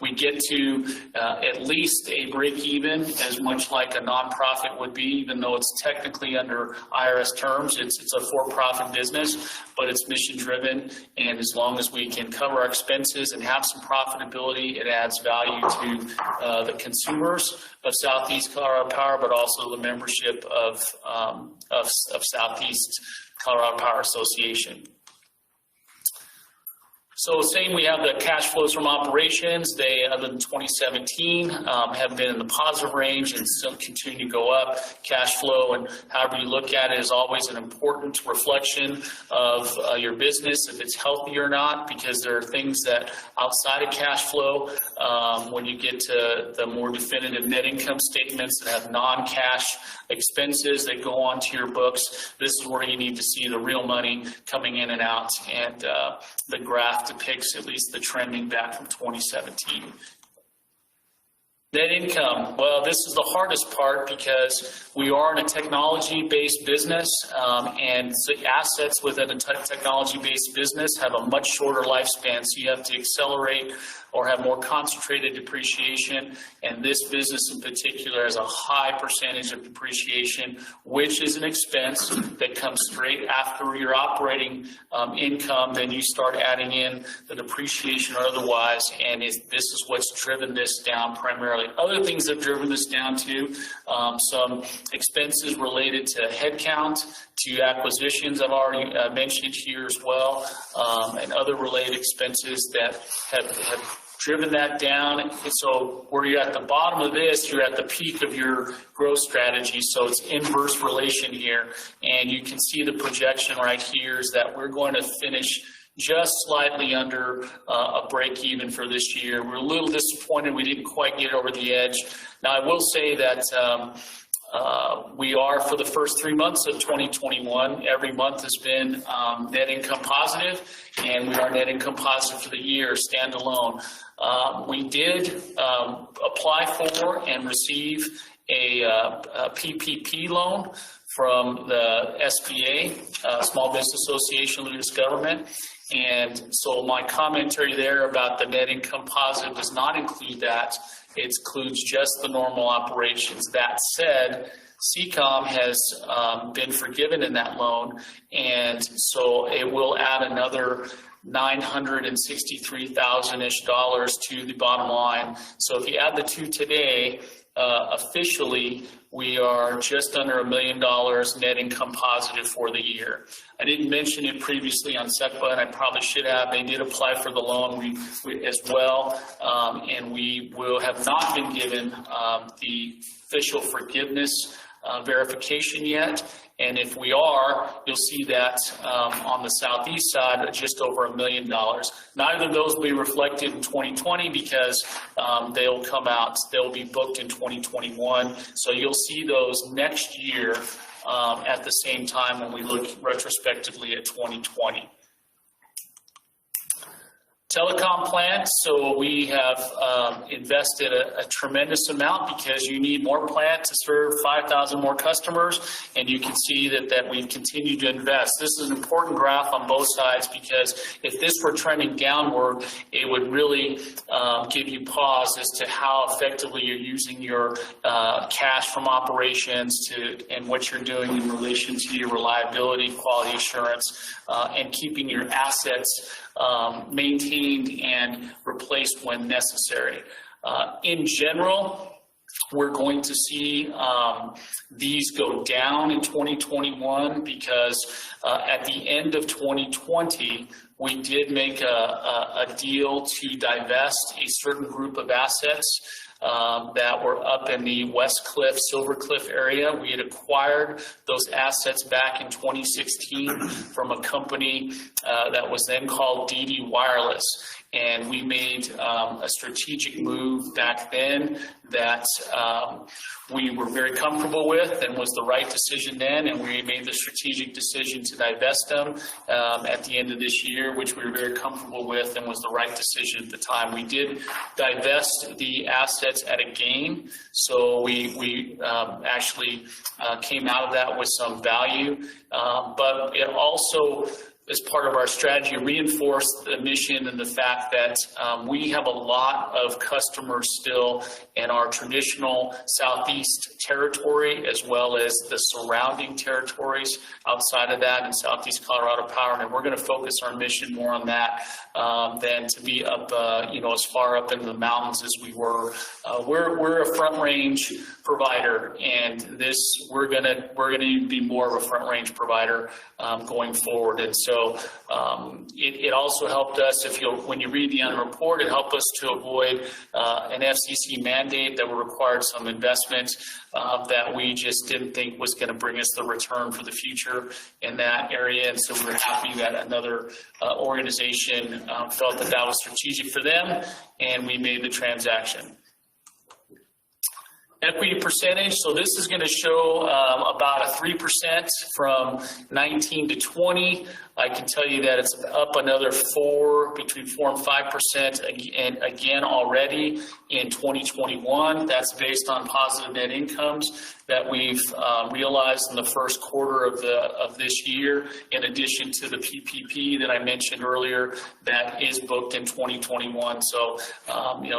we get to at least a break even, as much like a nonprofit would be, even though it's technically under IRS terms. It's a for-profit business, but it's mission driven. And as long as we can cover our expenses and have some profitability, it adds value to the consumers of Southeast Colorado Power, but also the membership of Southeast Colorado Power Association. So same, we have the cash flows from operations. They, other than 2017, have been in the positive range and still continue to go up. Cash flow, and however you look at it, is always an important reflection of your business, if it's healthy or not, because there are things that outside of cash flow, when you get to the more definitive net income statements that have non-cash expenses that go onto your books, this is where you need to see the real money coming in and out, and the graph depicts at least the trending back from 2017. Net income, well, this is the hardest part because we are in a technology-based business, and the assets within a technology-based business have a much shorter lifespan, so you have to accelerate or have more concentrated depreciation, and this business in particular has a high percentage of depreciation, which is an expense that comes straight after your operating income. Then you start adding in the depreciation or otherwise, and this is what's driven this down primarily. Other things that have driven this down too, some expenses related to headcount, to acquisitions I've already mentioned here as well, and other related expenses that have driven that down. And so where you're at the bottom of this, you're at the peak of your growth strategy. So it's inverse relation here. And you can see the projection right here is that we're going to finish just slightly under a break even for this year. We're a little disappointed we didn't quite get over the edge. Now I will say that We are, for the first 3 months of 2021, every month has been net income positive, and we are net income positive for the year, standalone. We did apply for and receive a PPP loan from the SBA, Small Business Association, Lucas Government. And so my commentary there about the net income positive does not include that. It includes just the normal operations. That said, Ccom has been forgiven in that loan, and so it will add another $963,000-ish to the bottom line. So if you add the two today, officially, we are just under $1 million net income positive for the year. I didn't mention it previously on SECPA, and I probably should have. They did apply for the loan as well, and we will have not been given the official forgiveness verification yet. And if we are, you'll see that on the southeast side, just over $1 million. Neither of those will be reflected in 2020 because they'll come out, they'll be booked in 2021. So you'll see those next year at the same time when we look retrospectively at 2020. Telecom Plants, so we have invested a tremendous amount because you need more plant to serve 5,000 more customers, and you can see that we've continued to invest. This is an important graph on both sides because if this were trending downward, it would really give you pause as to how effectively you're using your cash from operations and what you're doing in relation to your reliability, quality assurance, and keeping your assets maintained and replaced when necessary. In general, we're going to see these go down in 2021 because at the end of 2020, we did make a deal to divest a certain group of assets that were up in the West Cliff, Silver Cliff area. We had acquired those assets back in 2016 from a company that was then called DD Wireless. And we made a strategic move back then that we were very comfortable with and was the right decision then, and we made the strategic decision to divest them at the end of this year, which we were very comfortable with and was the right decision at the time. We did divest the assets at a gain, so we actually came out of that with some value, but it also, as part of our strategy, reinforced the mission and the fact that we have a lot of customers still in our traditional Southeast territory, as well as the surrounding territories outside of that in Southeast Colorado Power. And we're going to focus our mission more on that than to be up, as far up in the mountains as we were. We're a front range provider, and we're going to be more of a front range provider going forward. And so it also helped us, when you read the annual report, it helped us to avoid an FCC mandate that required some investment that we just didn't think was going to bring us the return for the future in that area. And so we're happy that another organization felt that was strategic for them, and we made the transaction. Equity percentage, so this is going to show about a 3% from 19 to 20. I can tell you that it's up another between 4 and 5%, and again already in 2021. That's based on positive net incomes that we've realized in the first quarter of this year, in addition to the PPP that I mentioned earlier that is booked in 2021. So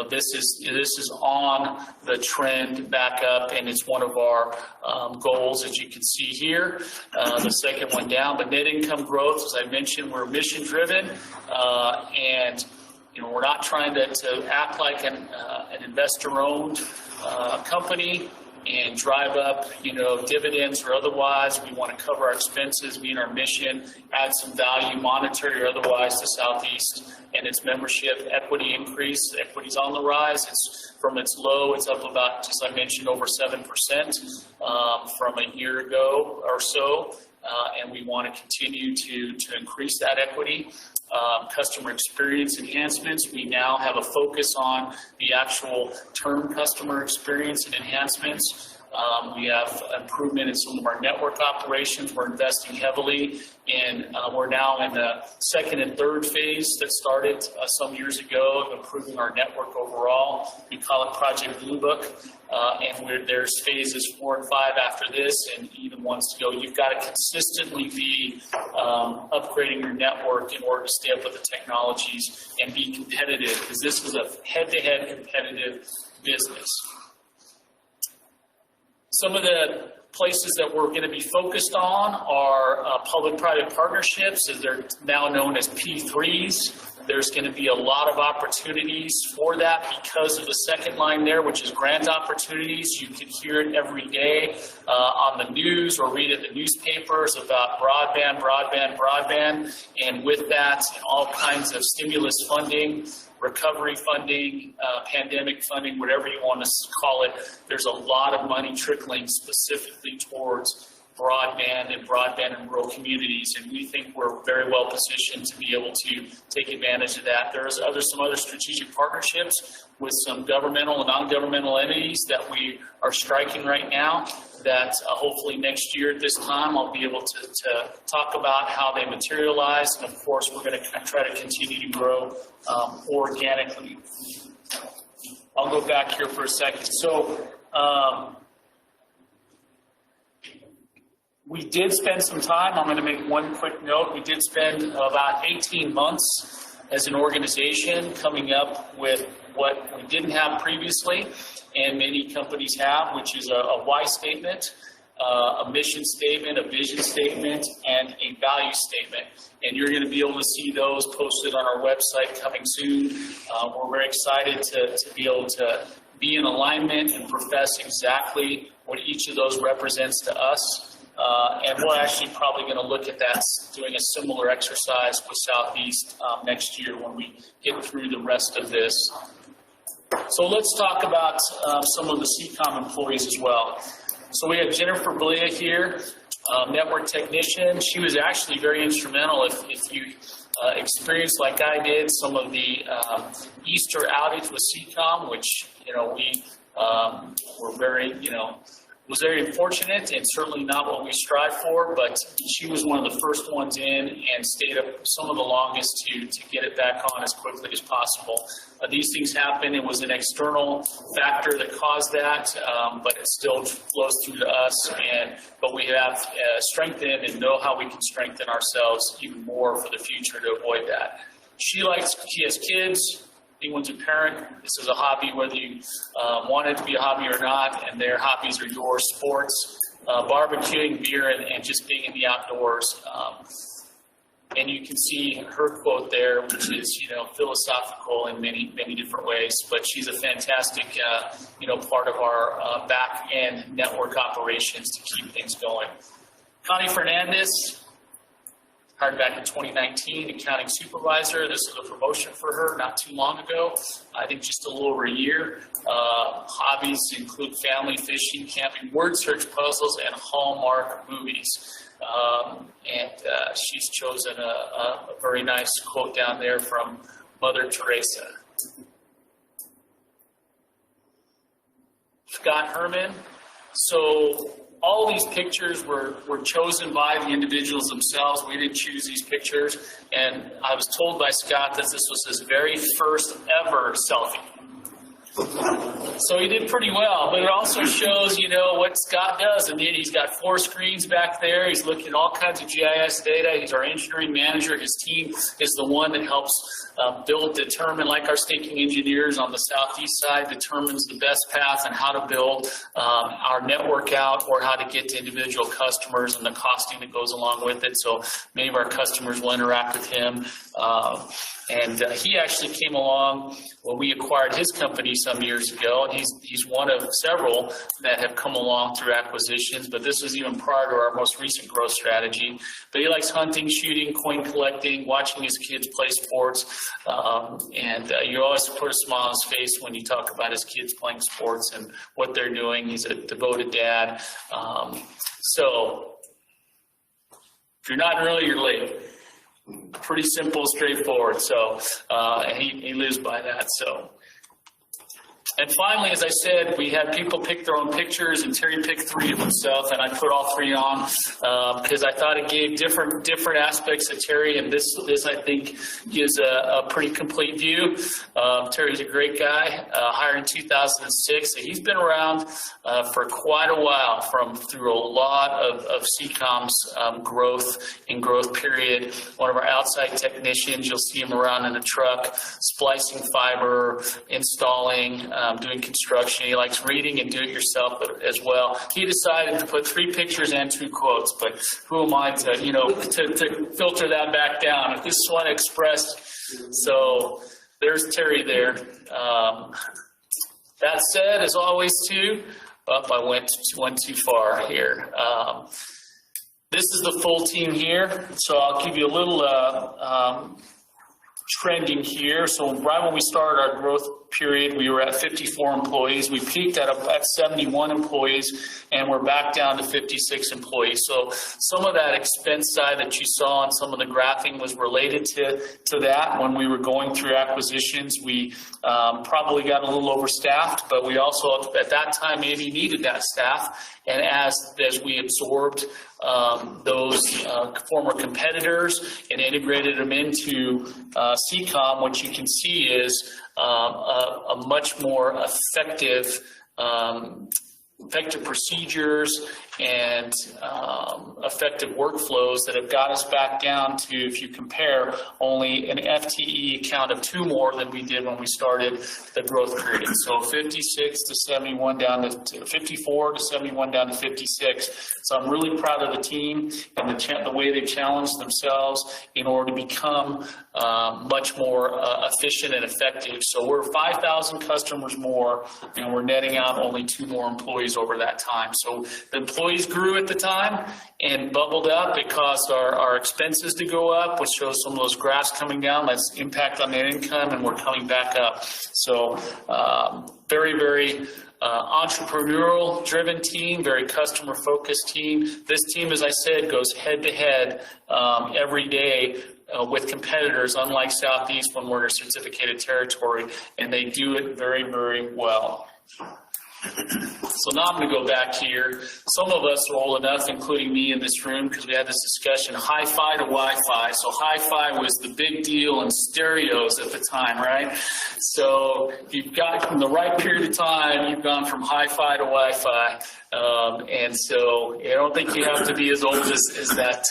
this is on the trend back up, and it's one of our goals, as you can see here. The second one down, but net income growth, as I mentioned, we're mission driven, and we're not trying to act like an investor-owned company and drive up, dividends or otherwise. We want to cover our expenses, meet our mission, add some value, monetary or otherwise, to Southeast and its membership. Equity increase, equity's on the rise. It's from its low, it's up about, as I mentioned, over 7% from a year ago or so, and we want to continue to increase that equity. Customer experience enhancements, we now have a focus on the actual term customer experience and enhancements. We have improvement in some of our network operations. We're investing heavily in, we're now in the second and third phase that started some years ago of improving our network overall. We call it Project Blue Book, and there's phases 4 and 5 after this, and even ones to go. You've got to consistently be upgrading your network in order to stay up with the technologies and be competitive, because this is a head-to-head competitive business. Some of the places that we're going to be focused on are public-private partnerships, as they're now known as P3s. There's going to be a lot of opportunities for that because of the second line there, which is grant opportunities. You can hear it every day on the news or read it in the newspapers about broadband, broadband, broadband. And with that, all kinds of stimulus funding, recovery funding, pandemic funding, whatever you want to call it. There's a lot of money trickling specifically towards broadband and broadband in rural communities, and we think we're very well positioned to be able to take advantage of that. There's some other strategic partnerships with some governmental and non-governmental entities that we are striking right now that hopefully next year at this time I'll be able to talk about how they materialize, and of course we're going to try to continue to grow organically. I'll go back here for a second. So we did spend some time, I'm going to make one quick note, we did spend about 18 months as an organization coming up with what we didn't have previously, and many companies have, which is a why statement, a mission statement, a vision statement, and a value statement. And you're going to be able to see those posted on our website coming soon. We're very excited to be able to be in alignment and profess exactly what each of those represents to us. And we're actually probably going to look at that, doing a similar exercise with Southeast next year when we get through the rest of this. So let's talk about some of the Ccom employees as well. So we have Jennifer Belia here, network technician. She was actually very instrumental. If you experienced, like I did, some of the Easter outage with Ccom, which, we were very, was very fortunate and certainly not what we strive for, but she was one of the first ones in and stayed up some of the longest to get it back on as quickly as possible. These things happen. It was an external factor that caused that, but it still flows through to us. But we have strengthened and know how we can strengthen ourselves even more for the future to avoid that. She has kids. Anyone's a parent, this is a hobby, whether you want it to be a hobby or not, and their hobbies are yours: sports, barbecuing, beer, and just being in the outdoors. And you can see her quote there, which is, philosophical in many, many different ways, but she's a fantastic, part of our back-end network operations to keep things going. Connie Fernandez, hired back in 2019, accounting supervisor. This was a promotion for her not too long ago, I think just a little over a year. Hobbies include family, fishing, camping, word search puzzles, and Hallmark movies. And she's chosen a very nice quote down there from Mother Teresa. Scott Herman. So all these pictures were chosen by the individuals themselves. We didn't choose these pictures. And I was told by Scott that this was his very first ever selfie. So he did pretty well, but it also shows, what Scott does. And then he's got 4 screens back there. He's looking at all kinds of GIS data. He's our engineering manager. His team is the one that helps determine, like our staking engineers on the southeast side, determines the best path and how to build our network out, or how to get to individual customers and the costing that goes along with it. So many of our customers will interact with him. And he actually came along when we acquired his company some years ago, and he's one of several that have come along through acquisitions, but this was even prior to our most recent growth strategy. But he likes hunting, shooting, coin collecting, watching his kids play sports, and you always put a smile on his face when you talk about his kids playing sports and what they're doing. He's a devoted dad. So if you're not early, you're late. Pretty simple, straightforward. So and he lives by that. So And finally, as I said, we had people pick their own pictures, and Terry picked 3 of himself, and I put all 3 on because I thought it gave different aspects of Terry, and this I think gives a pretty complete view. Terry's a great guy, hired in 2006, so he's been around for quite a while, through a lot of Ccom's growth period. One of our outside technicians, you'll see him around in a truck, splicing fiber, installing, doing construction. He likes reading and do-it-yourself as well. He decided to put 3 pictures and 2 quotes, but who am I to filter that back down? If this is what I expressed, so there's Terry there. That said, as always, too, I went too far here. This is the full team here, so I'll give you a little trending here. So right when we started our growth period, we were at 54 employees. We peaked at 71 employees, and we're back down to 56 employees. So some of that expense side that you saw on some of the graphing was related to that. When we were going through acquisitions, we probably got a little overstaffed, but we also at that time maybe needed that staff. And as we absorbed those former competitors and integrated them into Ccom, what you can see is a much more effective procedures and effective workflows that have got us back down to, if you compare, only an FTE count of 2 more than we did when we started the growth period. So 56 to 71 down to 54 to 71 down to 56. So I'm really proud of the team and the way they've challenged themselves in order to become much more efficient and effective. So we're 5,000 customers more, and we're netting out only 2 more employees over that time. So the employees grew at the time and bubbled up. It caused our expenses to go up, which shows some of those graphs coming down. That's impact on net income, and we're coming back up. So very, very entrepreneurial driven team, very customer focused team. This team, as I said, goes head to head every day with competitors, unlike Southeast when we're in a certificated territory, and they do it very, very well. So now I'm going to go back here. Some of us are old enough, including me in this room, because we had this discussion, hi-fi to Wi-Fi. So hi-fi was the big deal in stereos at the time, right? So you've got, in the right period of time, you've gone from hi-fi to Wi-Fi. And so I don't think you have to be as old as that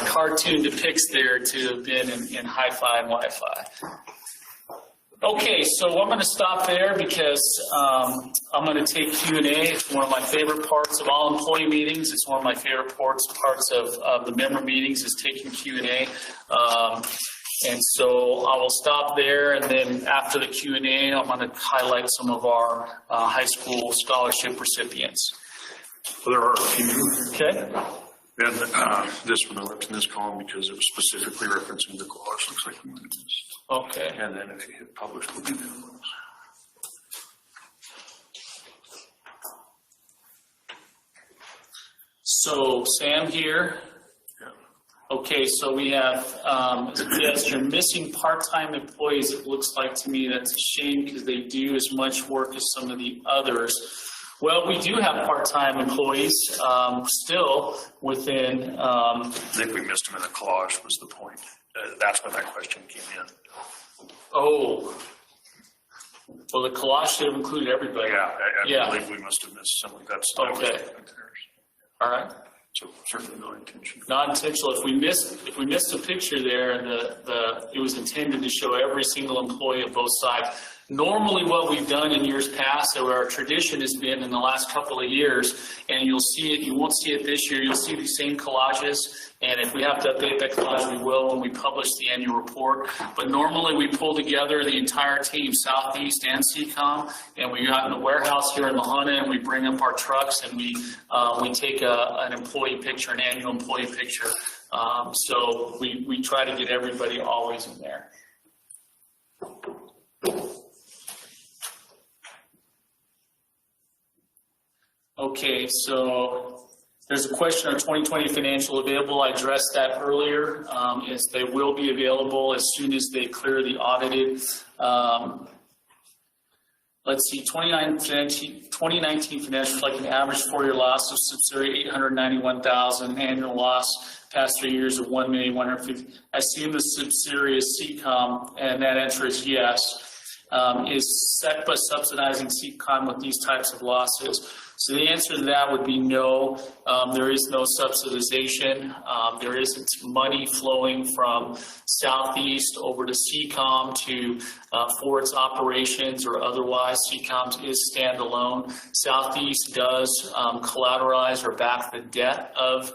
cartoon depicts there to have been in hi-fi and Wi-Fi. Okay, so I'm going to stop there because I'm going to take Q&A. It's one of my favorite parts of all employee meetings. It's one of my favorite parts of the member meetings is taking Q&A. And so I will stop there, and then after the Q&A, I'm going to highlight some of our high school scholarship recipients. Well, there are a few. Okay. And this one I left in this column because it was specifically referencing the clause. Looks like we might miss. Okay. And then if you hit publish, we'll do that. So Sam here. Yeah. Okay, so we have, yes, you're missing part-time employees. It looks like to me that's a shame because they do as much work as some of the others. Well, we do have part-time employees still within. I think we missed them in the collage was the point. That's when that question came in. Oh. Well, the collage should have included everybody. Yeah, I believe we must have missed some of that stuff. Okay. All right. So certainly not intentional. Not intentional. If we missed a picture there, it was intended to show every single employee of both sides. Normally what we've done in years past, or our tradition has been in the last couple of years, and you'll see it, you won't see it this year, you'll see these same collages, and if we have to update that collage, we will when we publish the annual report. But normally we pull together the entire team, Southeast and Ccom, and we got in the warehouse here in Lahana, and we bring up our trucks, and we take an employee picture, an annual employee picture. So we try to get everybody always in there. Okay, so there's a question, are 2020 financial available? I addressed that earlier. Is they will be available as soon as they clear the audited. let's see, 2019 financials reflect an average 4-year loss of subsidiary $891,000, annual loss past 3 years of $1,150,000. I assume the subsidiary is Ccom, and that answer is yes. Is SECPA subsidizing Ccom with these types of losses? So the answer to that would be no. There is no subsidization. There isn't money flowing from Southeast over to Ccom for its operations or otherwise. Ccom is standalone. Southeast does collateralize or back the debt of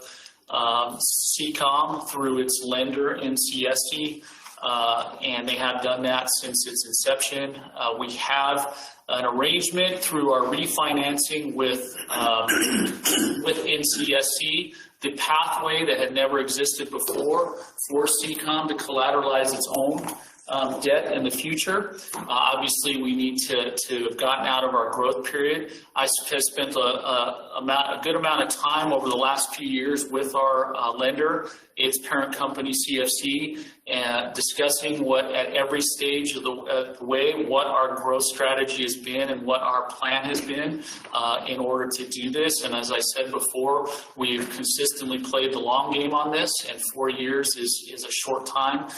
Ccom through its lender, NCSE. And they have done that since its inception. We have an arrangement through our refinancing with NCSE, the pathway that had never existed before for Ccom to collateralize its own debt in the future. Obviously, we need to have gotten out of our growth period. I have spent a good amount of time over the last few years with our lender, its parent company CFC, and discussing what at every stage of the way what our growth strategy has been and what our plan has been in order to do this. And as I said before, we've consistently played the long game on this, and 4 years is a short time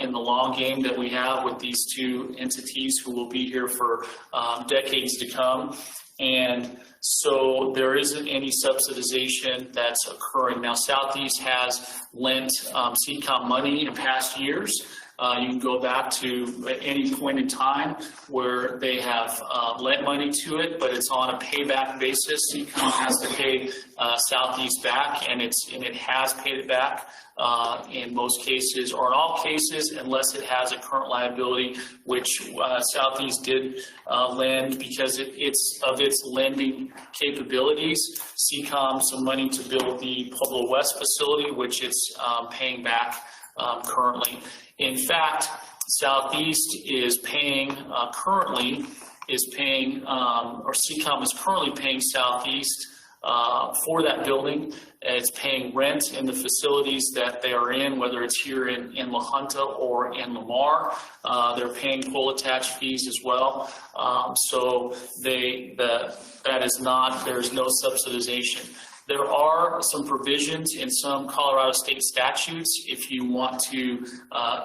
in the long game that we have with these two entities who will be here for decades to come. And so there isn't any subsidization that's occurring. Now, Southeast has lent Ccom money in past years. You can go back to any point in time where they have lent money to it, but it's on a payback basis. Ccom has to pay Southeast back, and it has paid it back in most cases, or in all cases, unless it has a current liability, which Southeast did lend because it's of its lending capabilities. Ccom some money to build the Pueblo West facility, which it's paying back currently. In fact, Southeast is paying or Ccom is currently paying Southeast for that building. It's paying rent in the facilities that they are in, whether it's here in La Junta or in Lamar. They're paying pole attached fees as well. So there's no subsidization. There are some provisions in some Colorado state statutes if you want to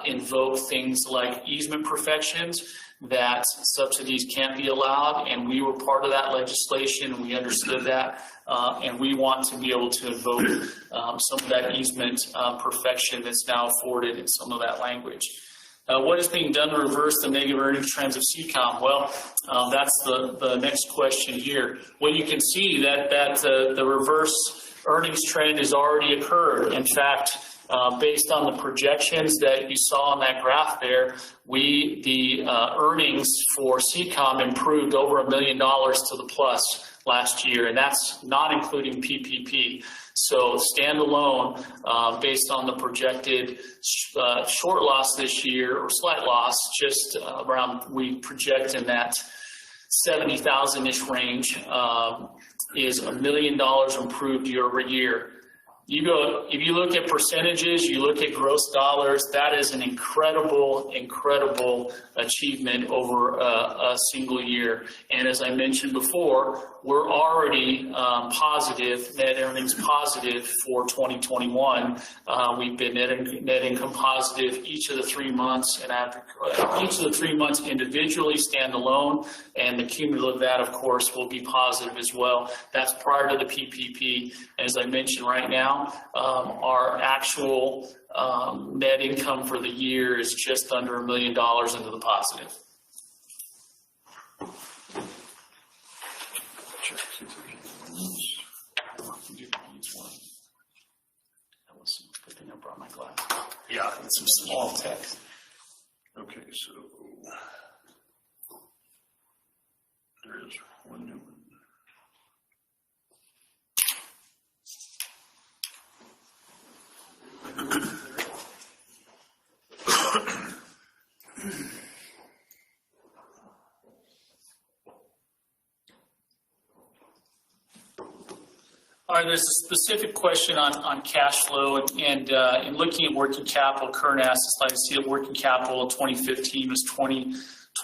invoke things like easement perfections, that subsidies can't be allowed, and we were part of that legislation. We understood that, and we want to be able to invoke some of that easement perfection that's now afforded in some of that language. What is being done to reverse the negative earnings trends of Ccom? Well, that's the next question here. Well, you can see that the reverse earnings trend has already occurred. In fact, based on the projections that you saw on that graph there, the earnings for Ccom improved over $1 million to the plus last year, and that's not including PPP. So standalone, based on the projected short loss this year, or slight loss, just around, we project in that 70,000-ish range, is $1 million improved year over year. If you look at percentages, you look at gross dollars, that is an incredible achievement over a single year. And as I mentioned before, we're already positive, net earnings positive for 2021. We've been net income positive each of the 3 months, and each of the 3 months individually standalone, and the cumulative of that, of course, will be positive as well. That's prior to the PPP. As I mentioned right now, our actual net income for the year is just under $1 million into the positive. I brought my glass. Yeah, it's some small text. Okay, so there is one new one. All right, there's a specific question on cash flow, and in looking at working capital, current assets, like I see that working capital in 2015 was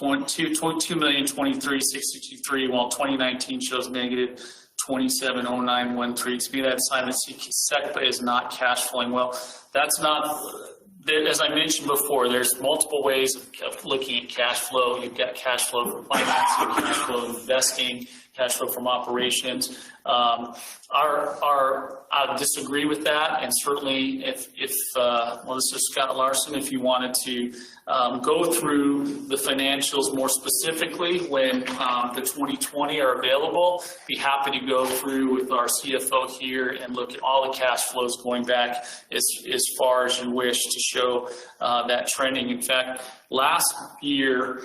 $2,023,623, while 2019 shows negative 27,0913. To me, that sign that SECPA is not cash flowing well. That's not, as I mentioned before, there's multiple ways of looking at cash flow. You've got cash flow from financing, cash flow investing, cash flow from operations. I disagree with that, and certainly if well, this is Scott Larson, if you wanted to go through the financials more specifically when the 2020 are available, be happy to go through with our CFO here and look at all the cash flows going back as far as you wish to show that trending. In fact, last year,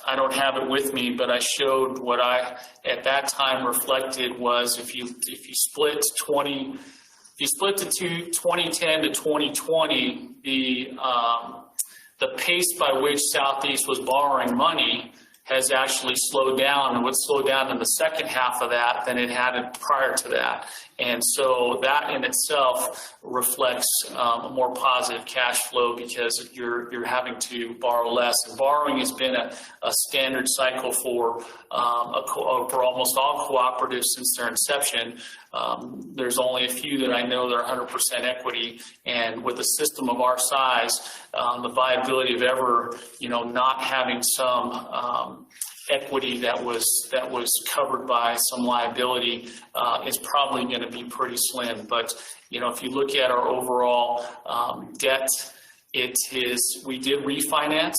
I don't have it with me, but I showed what I at that time reflected was if you split 2010 to 2020, the pace by which Southeast was borrowing money has actually slowed down, and would slow down in the second half of that than it had prior to that. And so that in itself reflects a more positive cash flow because you're having to borrow less. And borrowing has been a standard cycle for almost all cooperatives since their inception. There's only a few that I know that are 100% equity, and with a system of our size, the viability of ever, not having some equity that was covered by some liability is probably going to be pretty slim. But if you look at our overall debt, we did refinance,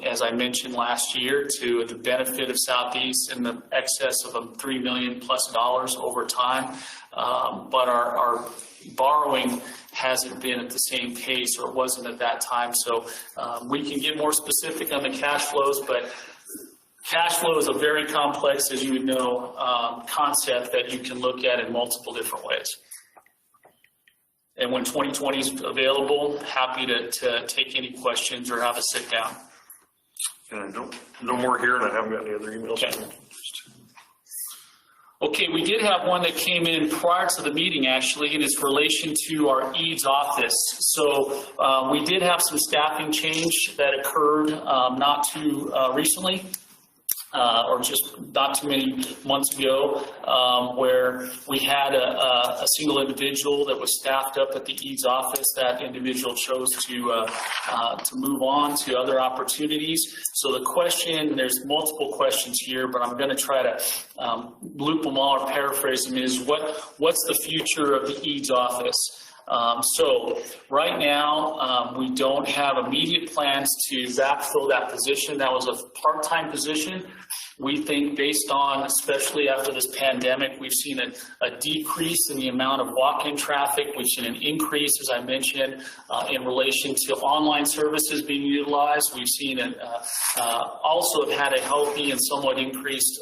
as I mentioned last year, to the benefit of Southeast in the excess of $3 million plus over time. But our borrowing hasn't been at the same pace, or it wasn't at that time. So we can get more specific on the cash flows, but cash flow is a very complex, as you would know, concept that you can look at in multiple different ways. And when 2020 is available, happy to take any questions or have a sit down. And no more here, and I haven't got any other emails. Okay, we did have one that came in prior to the meeting, actually, and it's relation to our EADS office. So we did have some staffing change that occurred not too recently. Or just not too many months ago, where we had a single individual that was staffed up at the EADS office. That individual chose to move on to other opportunities. So the question, there's multiple questions here, but I'm going to try to loop them all or paraphrase them, is what's the future of the EADS office? So right now, we don't have immediate plans to backfill that position. That was a part-time position. We think based on, especially after this pandemic, we've seen a decrease in the amount of walk-in traffic. We've seen an increase, as I mentioned, in relation to online services being utilized. We've seen also have had a healthy and somewhat increased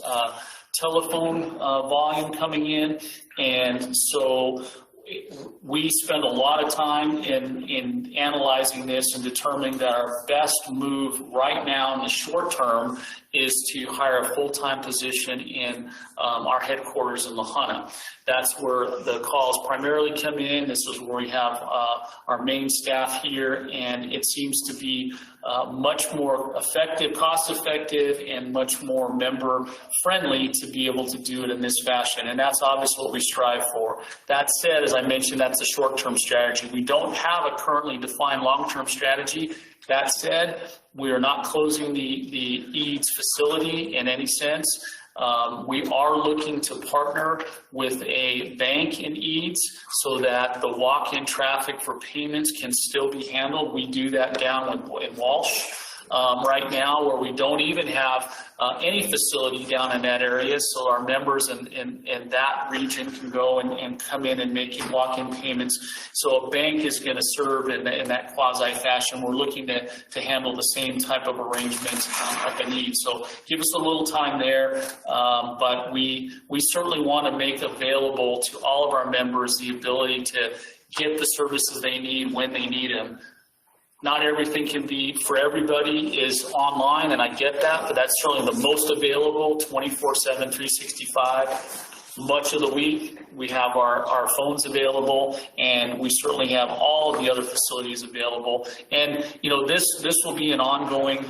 telephone volume coming in. And so we spend a lot of time in analyzing this and determining that our best move right now in the short term is to hire a full-time position in our headquarters in La Junta. That's where the calls primarily come in. This is where we have our main staff here, and it seems to be much more effective, cost-effective, and much more member-friendly to be able to do it in this fashion. And that's obviously what we strive for. That said, as I mentioned, that's a short-term strategy. We don't have a currently defined long-term strategy. That said, we are not closing the EADS facility in any sense. We are looking to partner with a bank in EADS so that the walk-in traffic for payments can still be handled. We do that down in Walsh right now, where we don't even have any facility down in that area, so our members in that region can go and come in and make walk-in payments. So a bank is going to serve in that quasi-fashion. We're looking to handle the same type of arrangement up in EADS. So give us a little time there, but we certainly want to make available to all of our members the ability to get the services they need when they need them. Not everything can be for everybody is online, and I get that, but that's certainly the most available 24/7, 365. much of the week. We have our phones available, and we certainly have all of the other facilities available. And, you know, this will be an ongoing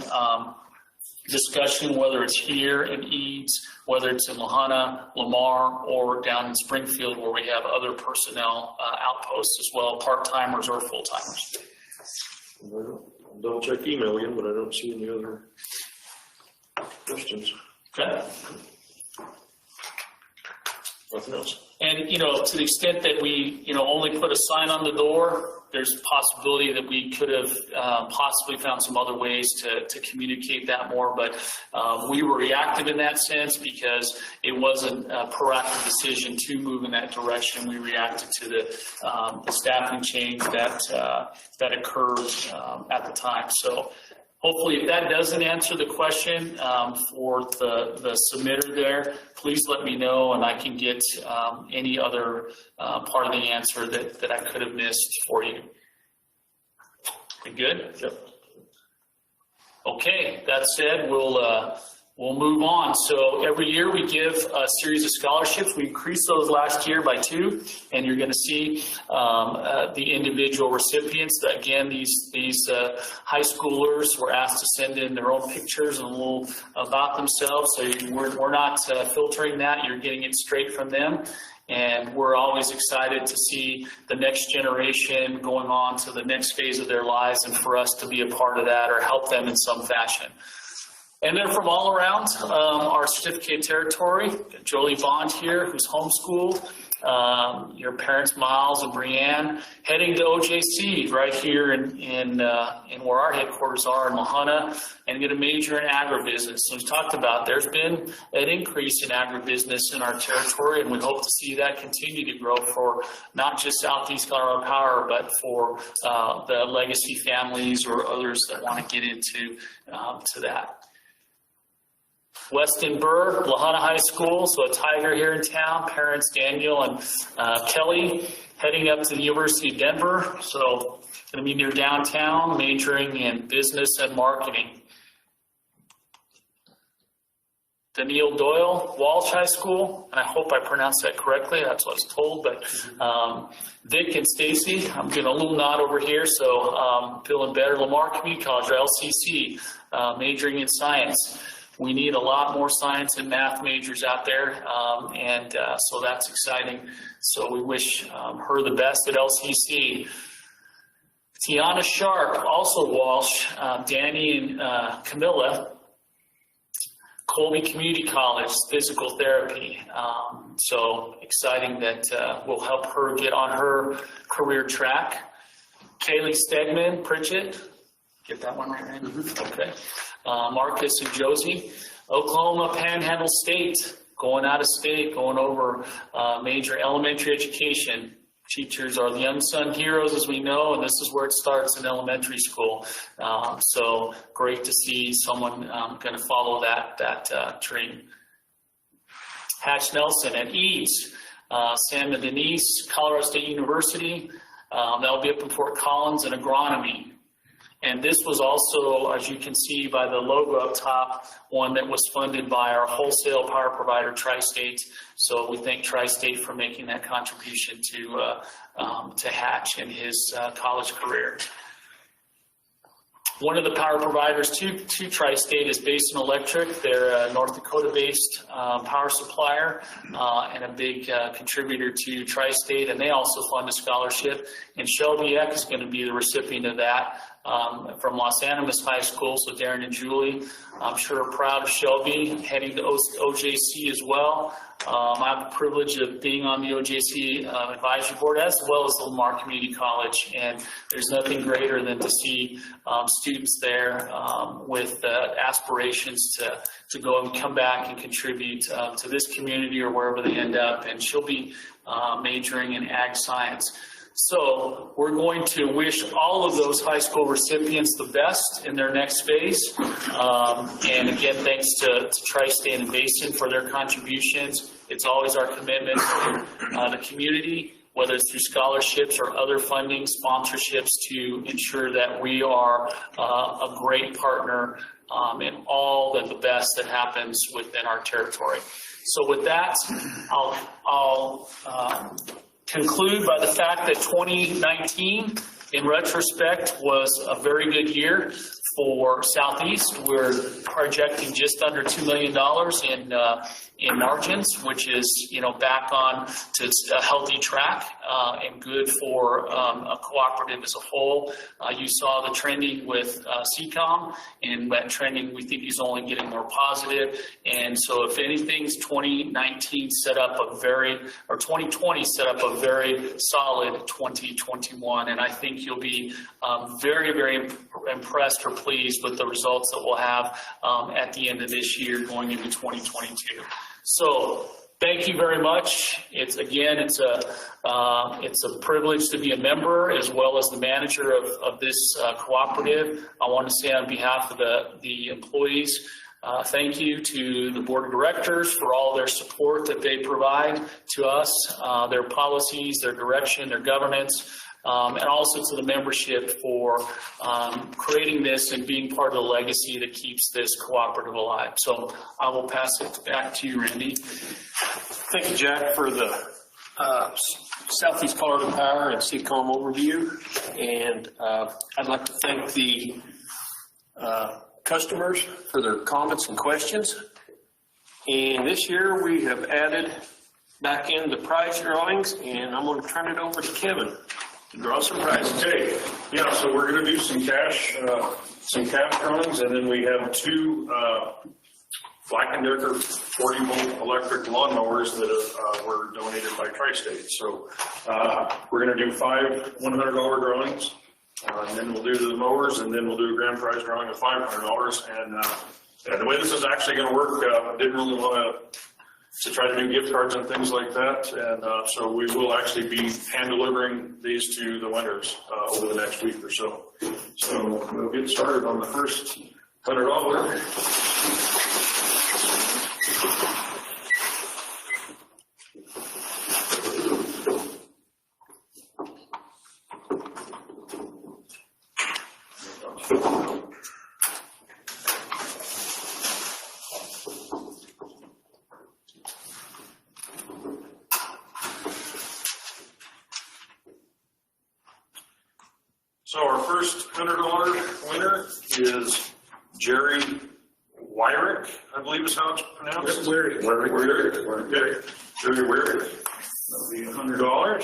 discussion, whether it's here in Eads, whether it's in Lahana, Lamar, or down in Springfield, where we have other personnel outposts as well, part-timers or full-timers. I'll double check email again, but I don't see any other questions. Okay. Nothing else. And, you know, to the extent that we, you know, only put a sign on the door, there's a possibility that we could have possibly found some other ways to communicate that more. But we were reactive in that sense because it wasn't a proactive decision to move in that direction. We reacted to the staffing change that occurred at the time. So hopefully, if that doesn't answer the question for the submitter there, please let me know, and I can get any other part of the answer that I could have missed for you. We good? Yep. Okay, that said, we'll move on. So every year we give a series of scholarships. We increased those last year by 2, and you're going to see the individual recipients. Again, these high schoolers were asked to send in their own pictures and a little about themselves. So we're not filtering that. You're getting it straight from them. And we're always excited to see the next generation going on to the next phase of their lives, and for us to be a part of that or help them in some fashion. And then from all around our certificate territory, Jolie Bond here, who's homeschooled, your parents, Miles and Brianne, heading to OJC right here in where our headquarters are in Lahana, and get a major in agribusiness. So we talked about there's been an increase in agribusiness in our territory, and we hope to see that continue to grow for not just Southeast Colorado Power, but for the legacy families or others that want to get into to that. Weston Burr, Lahana High School, so a Tiger here in town. Parents Daniel and Kelly heading up to the University of Denver, so going to be near downtown, majoring in business and marketing. Danielle Doyle, Walsh High School, and I hope I pronounced that correctly, that's what I was told, but Vic and Stacy, I'm getting a little nod over here, so feeling better. Lamar Community College, or LCC, majoring in science. We need a lot more science and math majors out there, and so that's exciting. So we wish her the best at LCC. Tiana Sharp, also Walsh, Danny and Camilla, Colby Community College, physical therapy. So exciting that we'll help her get on her career track. Kaylee Stegman, Pritchett, get that one right? Okay. Marcus and Josie, Oklahoma Panhandle State, going out of state, going over major elementary education. Teachers are the unsung heroes, as we know, and this is where it starts in elementary school. So great to see someone going to follow that dream. Hatch Nelson at Eads, Sam and Denise, Colorado State University. That'll be up in Fort Collins in agronomy. And this was also, as you can see by the logo up top, one that was funded by our wholesale power provider, Tri-State. So we thank Tri-State for making that contribution to Hatch in his college career. One of the power providers to Tri-State is Basin Electric. They're a North Dakota-based power supplier and a big contributor to Tri-State, and they also fund a scholarship. And Shelby Eck is going to be the recipient of that from Los Animas High School, so Darren and Julie, I'm sure are proud of Shelby, heading to OJC as well. I have the privilege of being on the OJC advisory board as well as the Lamar Community College, and there's nothing greater than to see students there with aspirations to go and come back and contribute to this community or wherever they end up, and she'll be majoring in ag science. So we're going to wish all of those high school recipients the best in their next phase. And again, thanks to Tri-State and Basin for their contributions. It's always our commitment to the community, whether it's through scholarships or other funding, sponsorships, to ensure that we are a great partner in all the best that happens within our territory. So with that, I'll conclude by the fact that 2019, in retrospect, was a very good year for Southeast. We're projecting just under $2 million in margins, which is, back on to a healthy track and good for a cooperative as a whole. You saw the trending with Ccom, and that trending we think is only getting more positive. And so if anything's 2019 set up a very, or 2020 set up a very solid 2021. And I think you'll be very, very impressed or pleased with the results that we'll have at the end of this year going into 2022. So thank you very much. It's a privilege to be a member as well as the manager of this cooperative. I want to say on behalf of the employees, thank you to the board of directors for all their support that they provide to us, their policies, their direction, their governance. And also to the membership for creating this and being part of the legacy that keeps this cooperative alive. So I will pass it back to you, Randy. Thank you, Jack, for the Southeast Colorado Power and Ccom overview. And I'd like to thank the customers for their comments and questions. And this year we have added back in the prize drawings, and I'm going to turn it over to Kevin to draw some prizes. Okay, yeah, so we're gonna do some cash drawings, and then we have two Black & Decker 40-volt electric lawnmowers that were donated by Tri-State. So we're gonna do 5 $100 drawings, and then we'll do the mowers, and then we'll do a grand prize drawing of $500. And the way this is actually gonna work, I didn't really want to try to do gift cards and things like that. And so we will actually be hand delivering these to the winners over the next week or so. So we'll get started on the first $100. So our first $100 winner is Jerry Wyrick, I believe is how it's pronounced. Wyrick. Okay. Jerry Wyrick. That'll be $100.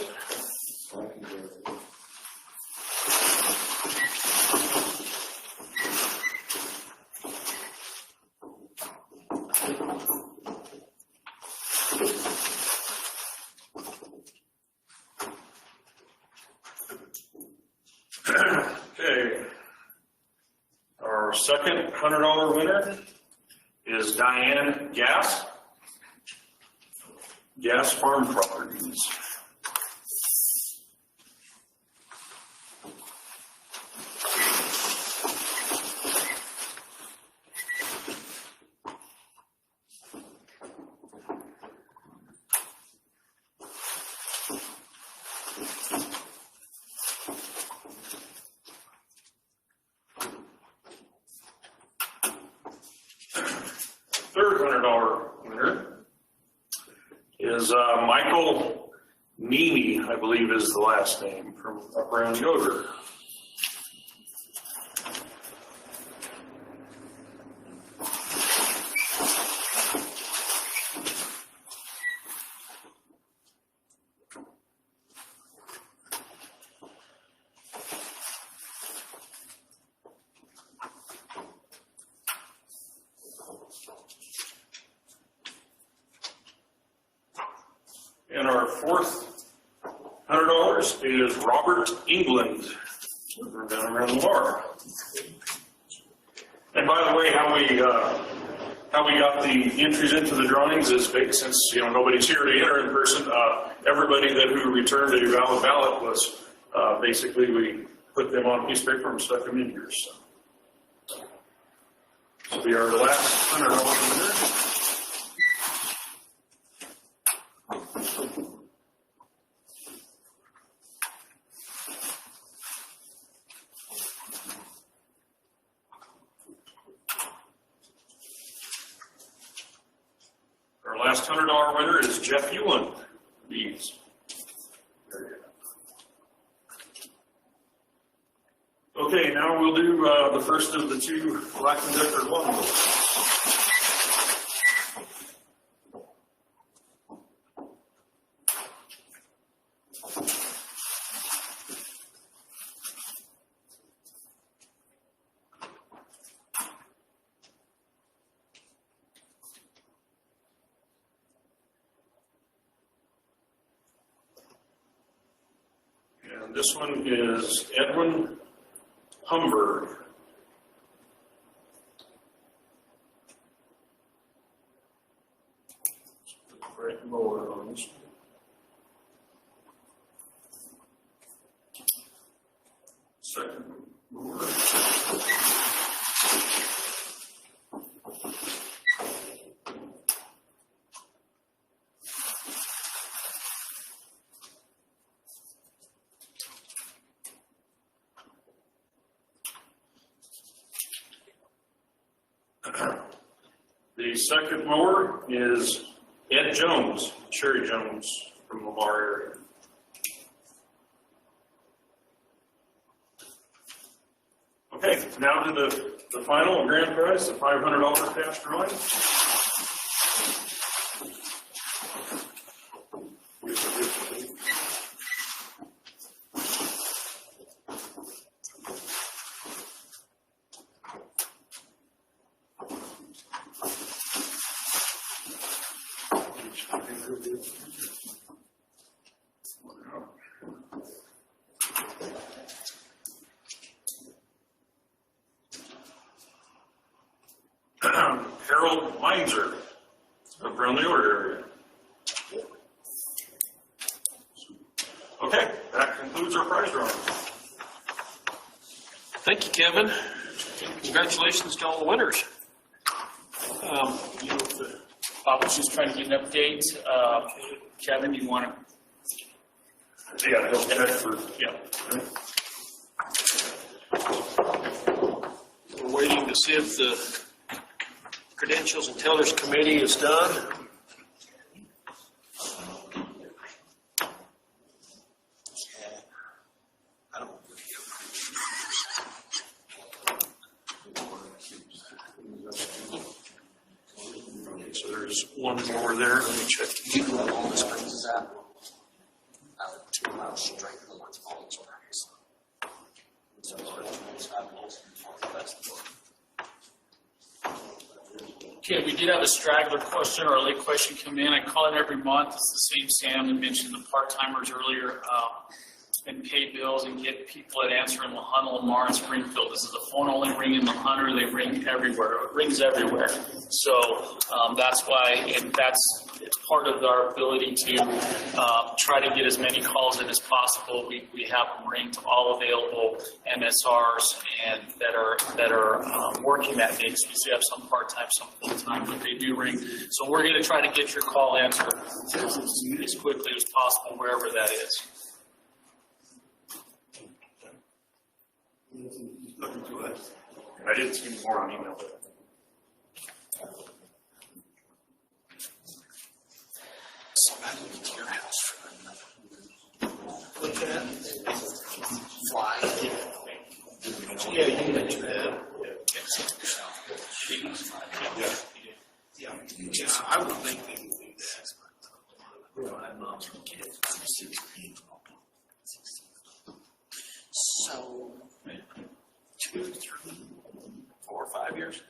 Okay. Our second $100 winner is Diane Gass Farm Properties. Third $100 winner is Michael Meany, I believe is the last name, from up around Yoder. And our fourth $100 is Robert England. We're down around the bar. And by the way, how we got the entries into the drawings is big, since nobody's here to enter in person. Everybody who returned a valid ballot was basically we put them on a piece of paper and stuck them in here. So this will be our last $100 winner. Our last $100 winner is Jeff Ewan. Bees. Okay, now we'll do the first of the two Black & Decker lawnmowers. And this one is Edwin Humberg. Right mower on this one. Second mower. The second mower is Ed Jones, Sherry Jones from Lamar area. Okay, now to the final grand prize, the $500 cash drawing. Harold Meinzer of Brownlee area. Okay, that concludes our prize drawing. Thank you, Kevin. Congratulations to all the winners. Bob was just trying to get an update. Kevin, you want to? Yeah, he'll check for. Yeah. We're waiting to see if the Credentials and Tellers Committee is done. So there's one more there. Let me check. Do you know what all this brings us at? 2 miles straight from what's all these springs. So it's Okay, we did have a straggler question or a late question come in. I call it every month. It's the same Sam that mentioned the part-timers earlier. And pay bills and get people that answer in Lahana, Lamar, and Springfield. This is a phone-only ring in Lahana. They ring everywhere. It rings everywhere. So that's why, and it's part of our ability to try to get as many calls in as possible. We have them ring to all available MSRs and that are working that day. So we do have some part-time, some full-time, but they do ring. So we're going to try to get your call answered as quickly as possible, wherever that is. Looking to us. I didn't see more on email. your house. What's that? Fly. Yeah, you mentioned that. Yeah. I would think they would do that. So, 2, 3, 4, 5 years.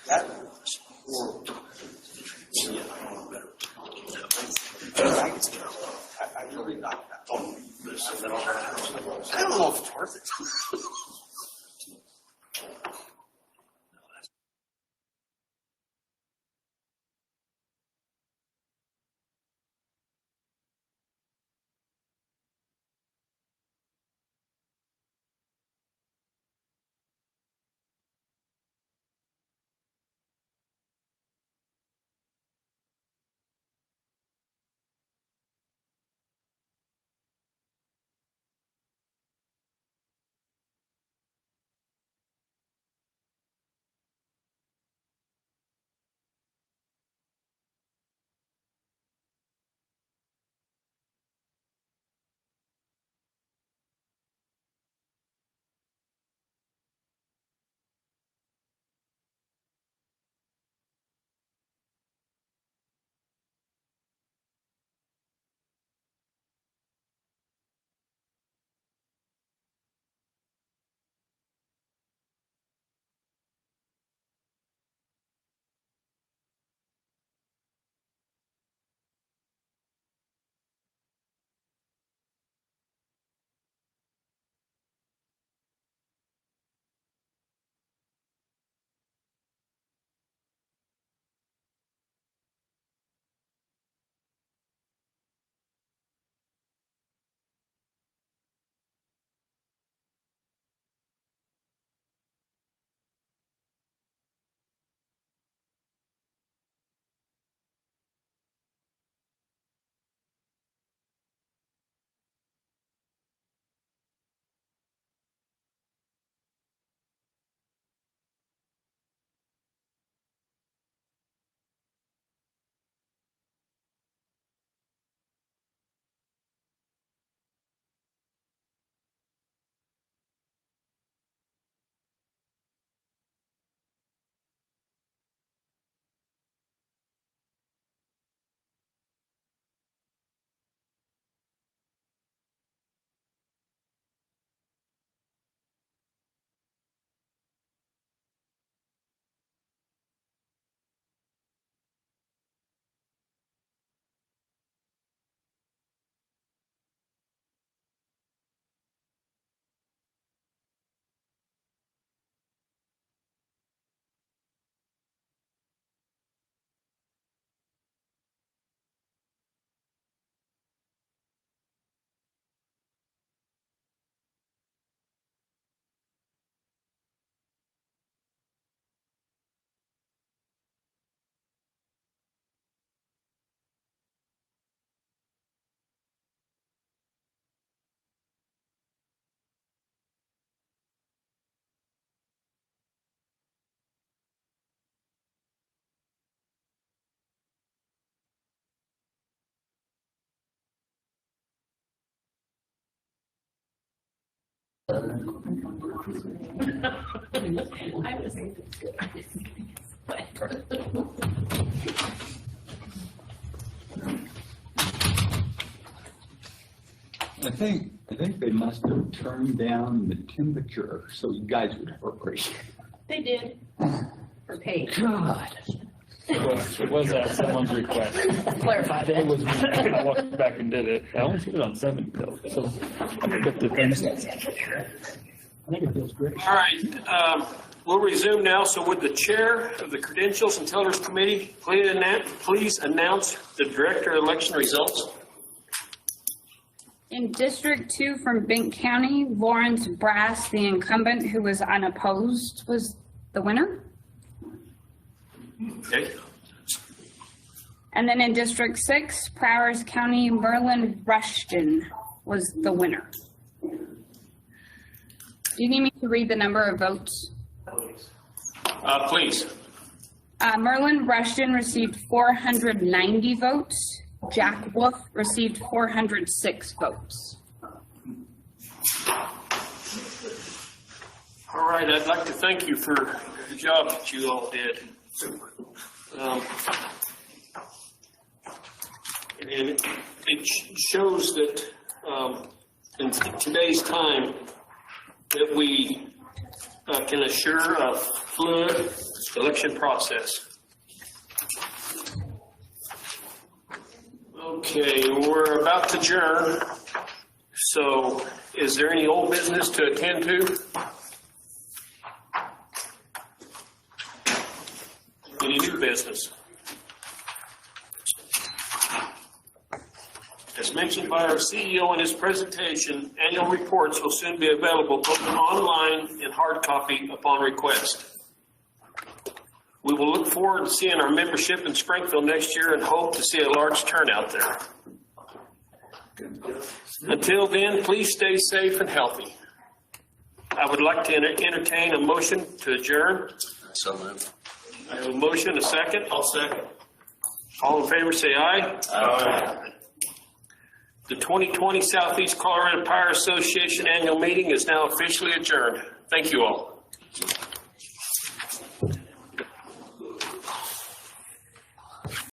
That worked. I really knocked that. I don't know if it's worth it. I think they must have turned down the temperature so you guys would have a break. They did. For Paige. God. It was at someone's request. Clarify It was, I walked back and did it. I only put it on 7 though, so I put the things. I think it feels great. All right, we'll resume now. So would the chair of the Credentials and Tellers Committee please announce the director election results? In District 2 from Benton County, Lawrence Brass, the incumbent who was unopposed, was the winner. Okay. And then in District 6, Prowers County, Merlin Rushton was the winner. Do you need me to read the number of votes? Please. Merlin Rushton received 490 votes. Jack Wolf received 406 votes. All right, I'd like to thank you for the job that you all did. And it shows that in today's time that we can assure a fluid election process. Okay, we're about to adjourn. So is there any old business to attend to? Any new business? As mentioned by our CEO in his presentation, annual reports will soon be available both online and hard copy upon request. We will look forward to seeing our membership in Springfield next year and hope to see a large turnout there. Until then, please stay safe and healthy. I would like to entertain a motion to adjourn. So moved. I have a motion, a second. I'll second. All in favor, say aye. Aye. The 2020 Southeast Colorado Power Association annual meeting is now officially adjourned. Thank you all.